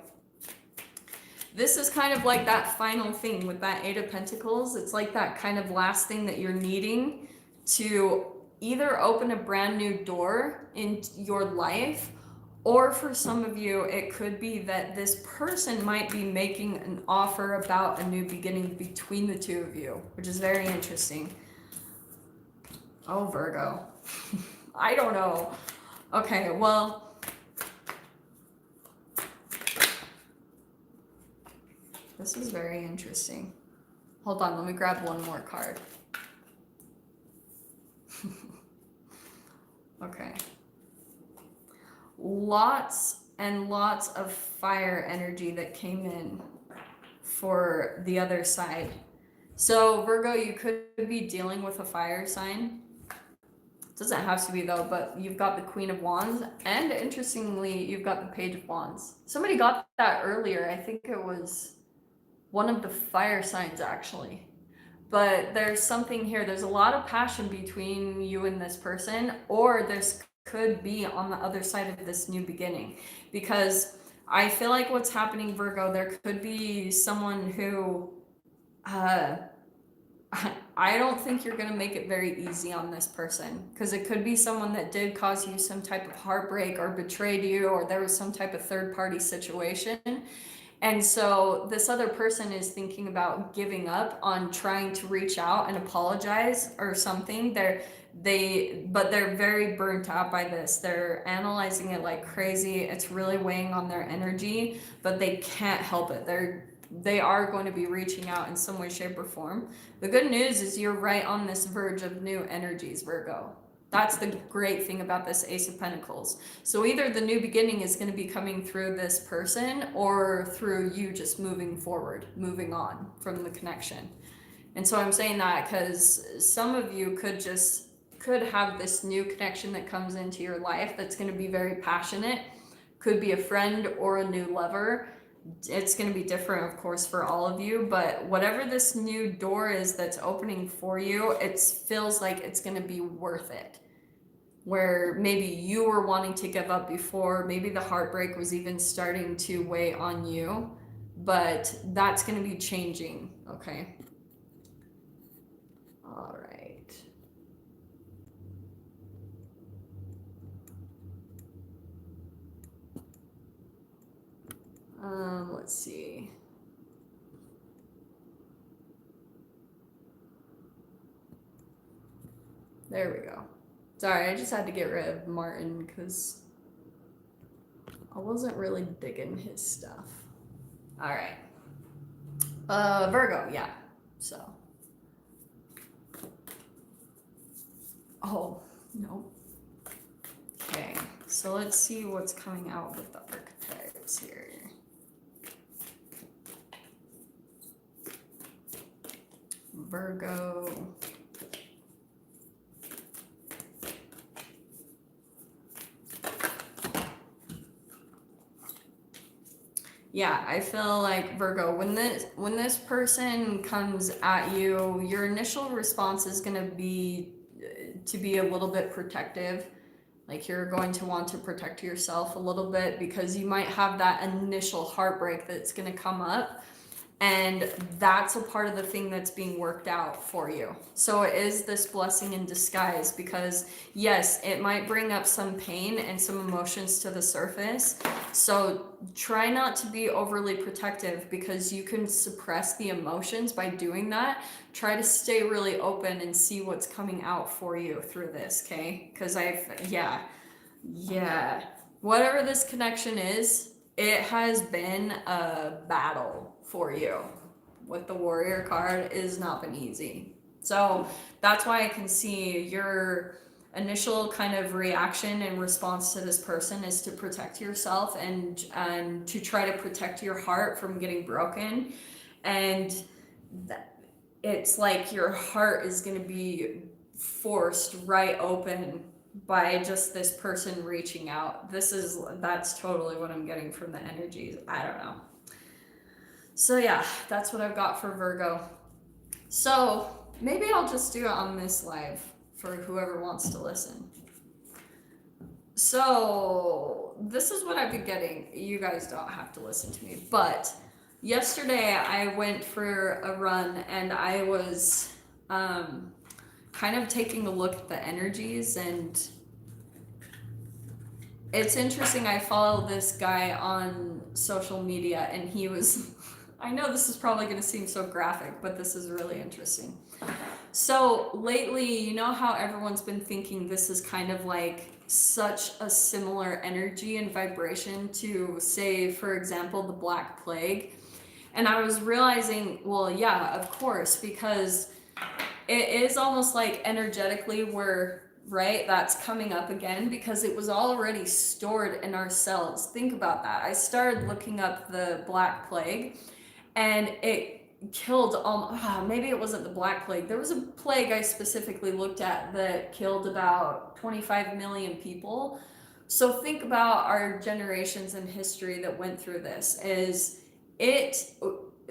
this is kind of like that final thing with that Eight of Pentacles. It's like that kind of last thing that you're needing to either open a brand new door in your life, or for some of you, it could be that this person might be making an offer about a new beginning between the two of you, which is very interesting. Oh, Virgo. I don't know. Okay, well, this is very interesting. Hold on, let me grab one more card. Okay. Lots and lots of fire energy that came in for the other side. So Virgo, you could be dealing with a fire sign. It doesn't have to be though, but you've got the Queen of Wands, and interestingly, you've got the Page of Wands. Somebody got that earlier. I think it was one of the fire signs actually. But there's something here. There's a lot of passion between you and this person, or there's could be on the other side of this new beginning, because I feel like what's happening, Virgo, there could be someone who I don't think you're going to make it very easy on this person, because it could be someone that did cause you some type of heartbreak or betrayed you, or there was some type of third party situation. And so this other person is thinking about giving up on trying to reach out and apologize or something. But they're very burnt out by this. They're analyzing it like crazy. It's really weighing on their energy, but they can't help it. They are going to be reaching out in some way, shape, or form. The good news is you're right on this verge of new energies, Virgo. That's the great thing about this Ace of Pentacles. So either the new beginning is going to be coming through this person, or through you just moving forward, moving on from the connection. And so I'm saying that because some of you could have this new connection that comes into your life that's going to be very passionate. Could be a friend or a new lover. It's going to be different, of course, for all of you, but whatever this new door is that's opening for you, it feels like it's going to be worth it. Where maybe you were wanting to give up before, maybe the heartbreak was even starting to weigh on you, but that's going to be changing, okay? All right. Let's see. There we go. Sorry, I just had to get rid of Martin because I wasn't really digging his stuff. All right. Virgo, yeah. So. Oh, no. Okay, so let's see what's coming out with the archetypes here. Virgo. Yeah, I feel like Virgo, when this person comes at you, your initial response is going to be a little bit protective. Like you're going to want to protect yourself a little bit, because you might have that initial heartbreak that's going to come up. And that's a part of the thing that's being worked out for you. So it is this blessing in disguise, because yes, it might bring up some pain and some emotions to the surface. So try not to be overly protective, because you can suppress the emotions by doing that. Try to stay really open and see what's coming out for you through this, okay? Because yeah. Whatever this connection is, it has been a battle for you. With the Warrior card, it has not been easy. So that's why I can see your initial kind of reaction and response to this person is to protect yourself and to try to protect your heart from getting broken. And it's like your heart is going to be forced right open by just this person reaching out. That's totally what I'm getting from the energies. I don't know. So yeah, that's what I've got for Virgo. So maybe I'll just do it on this live for whoever wants to listen. So this is what I've been getting. You guys don't have to listen to me, but yesterday I went for a run and I was kind of taking a look at the energies, and it's interesting. I follow this guy on social media and he was I know this is probably going to seem so graphic, but this is really interesting. So lately, you know how everyone's been thinking this is kind of like such a similar energy and vibration to, say, for example, the Black Plague. And I was realizing, well, yeah, of course, because it is almost like energetically right, that's coming up again because it was already stored in our cells. Think about that. I started looking up the Black Plague and it killed maybe it wasn't the Black Plague. There was a plague I specifically looked at that killed about 25 million people. So think about our generations in history that went through this.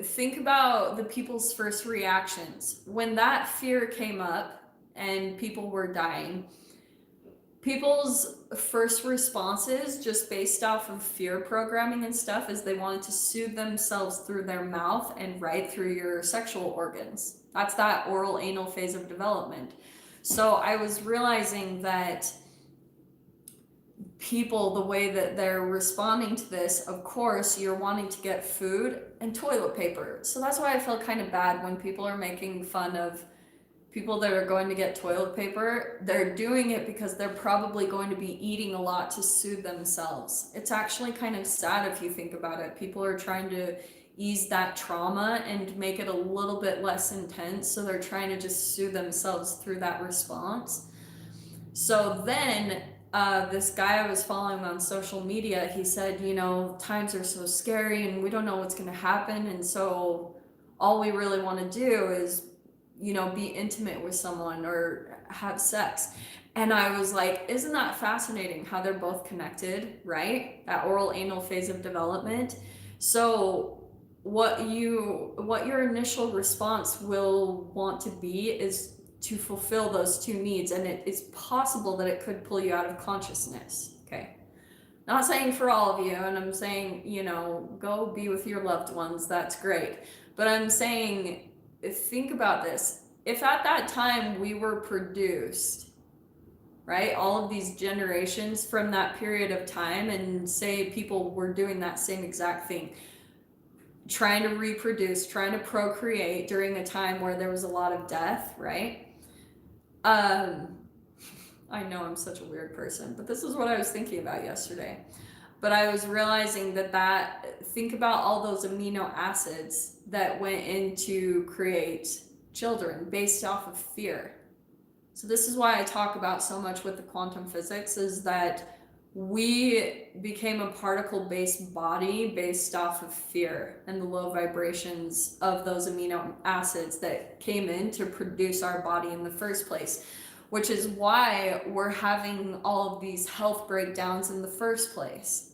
Think about the people's first reactions when that fear came up and people were dying. People's first responses, just based off of fear programming and stuff, is they wanted to soothe themselves through their mouth and right through your sexual organs. That's that oral anal phase of development. So I was realizing that people, the way that they're responding to this, of course, you're wanting to get food and toilet paper. So that's why I feel kind of bad when people are making fun of people that are going to get toilet paper. They're doing it because they're probably going to be eating a lot to soothe themselves. It's actually kind of sad if you think about it. People are trying to ease that trauma and make it a little bit less intense, so they're trying to just soothe themselves through that response. So then this guy I was following on social media, he said, times are so scary and we don't know what's going to happen, and so all we really want to do is be intimate with someone or have sex. And I was like, isn't that fascinating how they're both connected, right? That oral anal phase of development. So what your initial response will want to be is to fulfill those two needs, and it is possible that it could pull you out of consciousness. Okay, not saying for all of you, and I'm saying, go be with your loved ones, that's great, but I'm saying, think about this. If at that time we were produced, right, all of these generations from that period of time, and say people were doing that same exact thing, trying to reproduce, trying to procreate during a time where there was a lot of death, right? I know I'm such a weird person, but this is what I was thinking about yesterday. But I was realizing think about all those amino acids that went in to create children based off of fear. So this is why I talk about so much with the quantum physics, is that we became a particle-based body based off of fear and the low vibrations of those amino acids that came in to produce our body in the first place, which is why we're having all of these health breakdowns in the first place.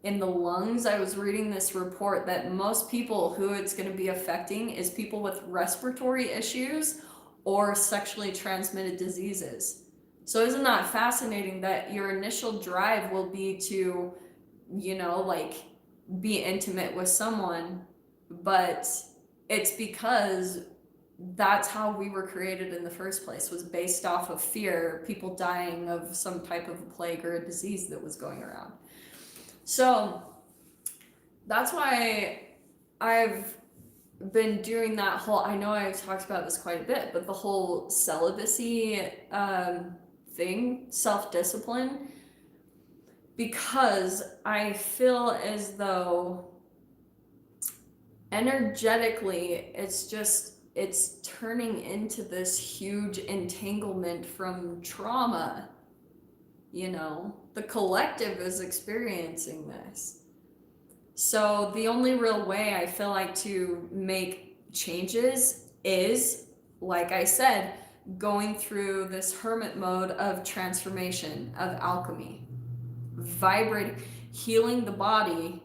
In the lungs, I was reading this report that most people who it's going to be affecting is people with respiratory issues or sexually transmitted diseases. So isn't that fascinating that your initial drive will be to, be intimate with someone, but it's because that's how we were created in the first place, was based off of fear, people dying of some type of a plague or a disease that was going around. So that's why I've been doing that whole, I know I've talked about this quite a bit, but the whole celibacy thing, self-discipline, because I feel as though energetically it's turning into this huge entanglement from trauma. The collective is experiencing this. So the only real way I feel like to make changes is, like I said, going through this hermit mode of transformation, of alchemy, vibrating, healing the body,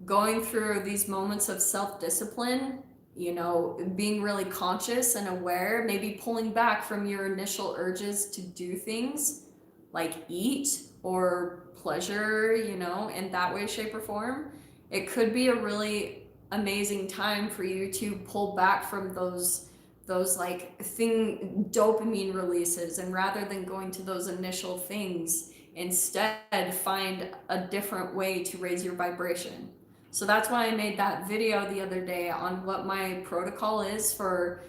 going through these moments of self-discipline, you know, being really conscious and aware, maybe pulling back from your initial urges to do things like eat or pleasure, you know, in that way, shape, or form. It could be a really amazing time for you to pull back from those like dopamine releases, and rather than going to those initial things, instead find a different way to raise your vibration. So that's why I made that video the other day on what my protocol is for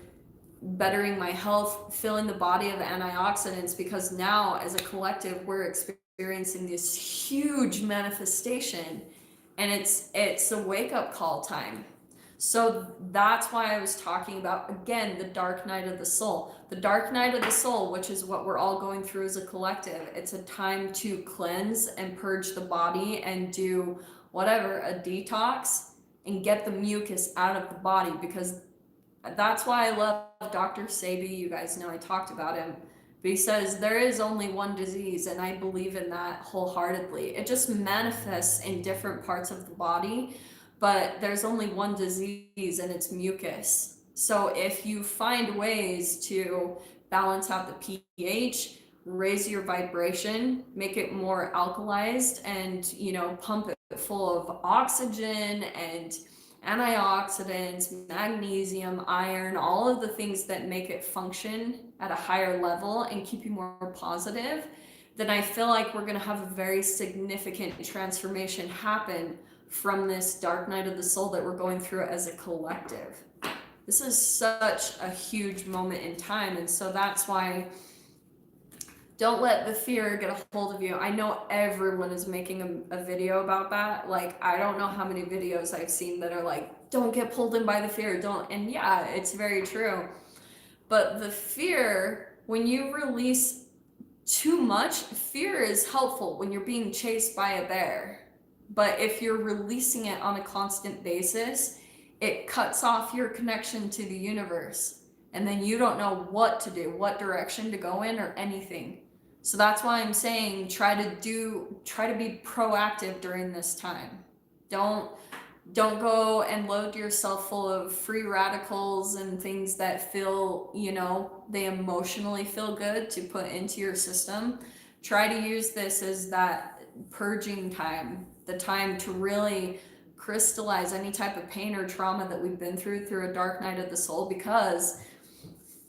bettering my health, filling the body of antioxidants, because now as a collective we're experiencing this huge manifestation, and it's a wake-up call time. So that's why I was talking about, again, the dark night of the soul. The dark night of the soul, which is what we're all going through as a collective. It's a time to cleanse and purge the body and do whatever, a detox, and get the mucus out of the body, because that's why I love Dr. Sebi. You guys know I talked about him. But he says there is only one disease, and I believe in that wholeheartedly. It just manifests in different parts of the body, but there's only one disease, and it's mucus. So if you find ways to balance out the pH, raise your vibration, make it more alkalized, and, you know, pump it full of oxygen and antioxidants, magnesium, iron, all of the things that make it function at a higher level and keep you more positive, then I feel like we're going to have a very significant transformation happen from this dark night of the soul that we're going through as a collective. This is such a huge moment in time, and so that's why don't let the fear get a hold of you. I know everyone is making a video about that. Like, I don't know how many videos I've seen that are like, don't get pulled in by the fear, don't. And yeah, it's very true. But the fear, when you release too much, fear is helpful when you're being chased by a bear. But if you're releasing it on a constant basis, it cuts off your connection to the universe. And then you don't know what to do, what direction to go in, or anything. So that's why I'm saying try to be proactive during this time. Don't go and load yourself full of free radicals and things that feel, you know, they emotionally feel good to put into your system. Try to use this as that purging time, the time to really crystallize any type of pain or trauma that we've been through a dark night of the soul. Because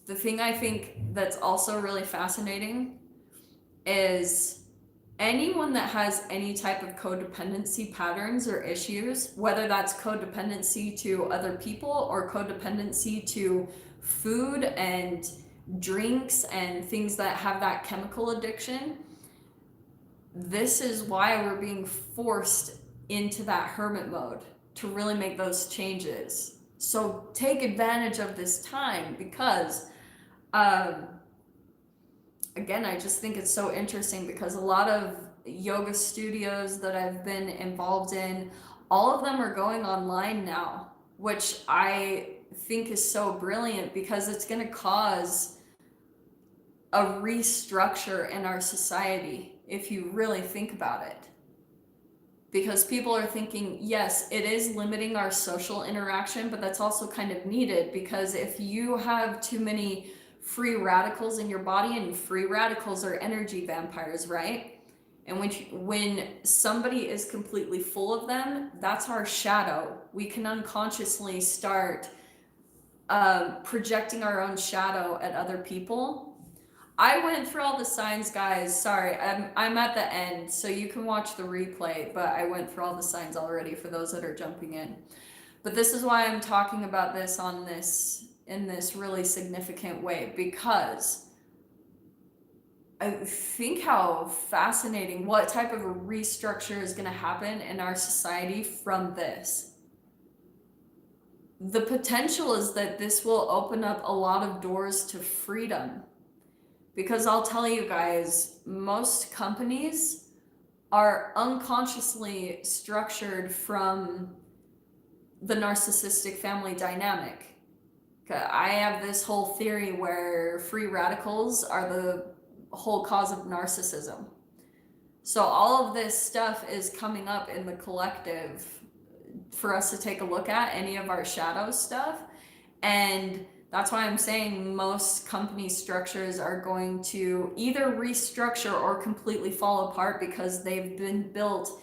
the thing I think that's also really fascinating is anyone that has any type of codependency patterns or issues, whether that's codependency to other people or codependency to food and drinks and things that have that chemical addiction, this is why we're being forced into that hermit mode, to really make those changes. So take advantage of this time, because again, I just think it's so interesting, because a lot of yoga studios that I've been involved in, all of them are going online now, which I think is so brilliant, because it's going to cause a restructure in our society if you really think about it. Because people are thinking, yes, it is limiting our social interaction, but that's also kind of needed, because if you have too many free radicals in your body, and free radicals are energy vampires, right? And when somebody is completely full of them, that's our shadow. We can unconsciously start projecting our own shadow at other people. I went through all the signs, guys. Sorry, I'm at the end, so you can watch the replay, but I went through all the signs already for those that are jumping in. But this is why I'm talking about this in this really significant way, because I think how fascinating, what type of a restructure is going to happen in our society from this. The potential is that this will open up a lot of doors to freedom. Because I'll tell you guys, most companies are unconsciously structured from the narcissistic family dynamic. I have this whole theory where free radicals are the whole cause of narcissism. So all of this stuff is coming up in the collective for us to take a look at, any of our shadow stuff. And that's why I'm saying most company structures are going to either restructure or completely fall apart because they've been built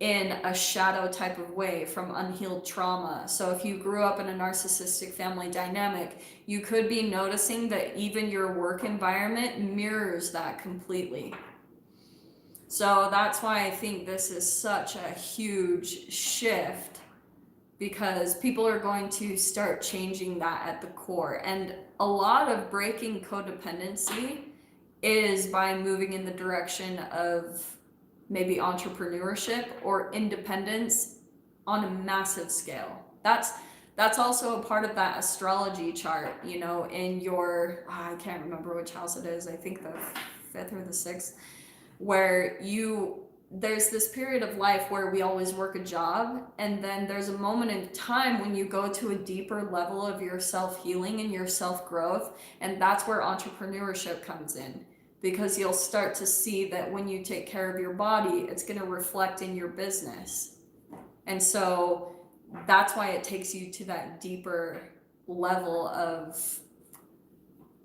in a shadow type of way from unhealed trauma. So if you grew up in a narcissistic family dynamic, you could be noticing that even your work environment mirrors that completely. So that's why I think this is such a huge shift, because people are going to start changing that at the core. And a lot of breaking codependency is by moving in the direction of maybe entrepreneurship or independence on a massive scale. That's also a part of that astrology chart, you know, in your, I can't remember which house it is, I think the 5th or the 6th, where there's this period of life where we always work a job, and then there's a moment in time when you go to a deeper level of your self-healing and your self-growth, and that's where entrepreneurship comes in, because you'll start to see that when you take care of your body, it's going to reflect in your business. And so that's why it takes you to that deeper level of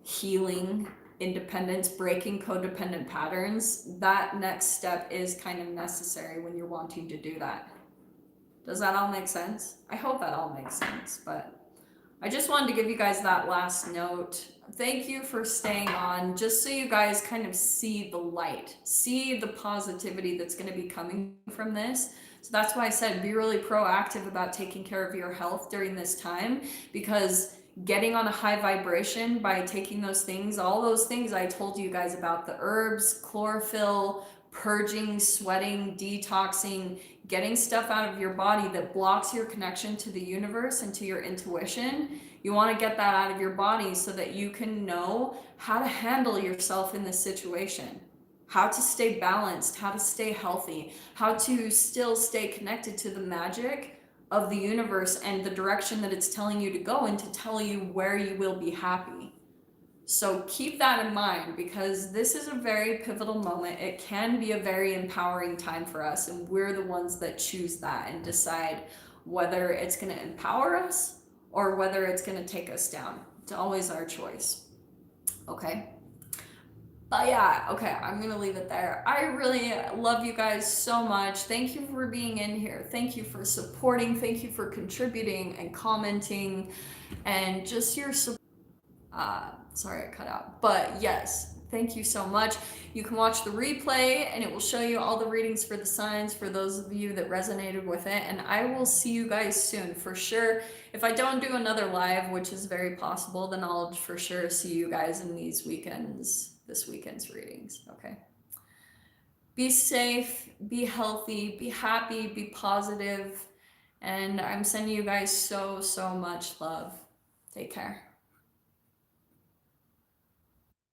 healing, independence, breaking codependent patterns. That next step is kind of necessary when you're wanting to do that. Does that all make sense? I hope that all makes sense, but I just wanted to give you guys that last note. Thank you for staying on, just so you guys kind of see the light, see the positivity that's going to be coming from this. So that's why I said be really proactive about taking care of your health during this time, because getting on a high vibration by taking those things, all those things I told you guys about, the herbs, chlorophyll, purging, sweating, detoxing, getting stuff out of your body that blocks your connection to the universe and to your intuition. You want to get that out of your body so that you can know how to handle yourself in this situation, how to stay balanced, how to stay healthy, how to still stay connected to the magic of the universe and the direction that it's telling you to go, and to tell you where you will be happy. So keep that in mind, because this is a very pivotal moment. It can be a very empowering time for us, and we're the ones that choose that and decide whether it's going to empower us or whether it's going to take us down. It's always our choice. Okay? But yeah, okay, I'm gonna leave it there. I really love you guys so much. Thank you for being in here. Thank you for supporting. Thank you for contributing and commenting, and just your support. Sorry, I cut out. But yes, thank you so much. You can watch the replay, and it will show you all the readings for the signs for those of you that resonated with it. And I will see you guys soon for sure. If I don't do another live, which is very possible, then I'll for sure see you guys in this weekend's readings. Okay, be safe, be healthy, be happy, be positive, and I'm sending you guys so much love. Take care.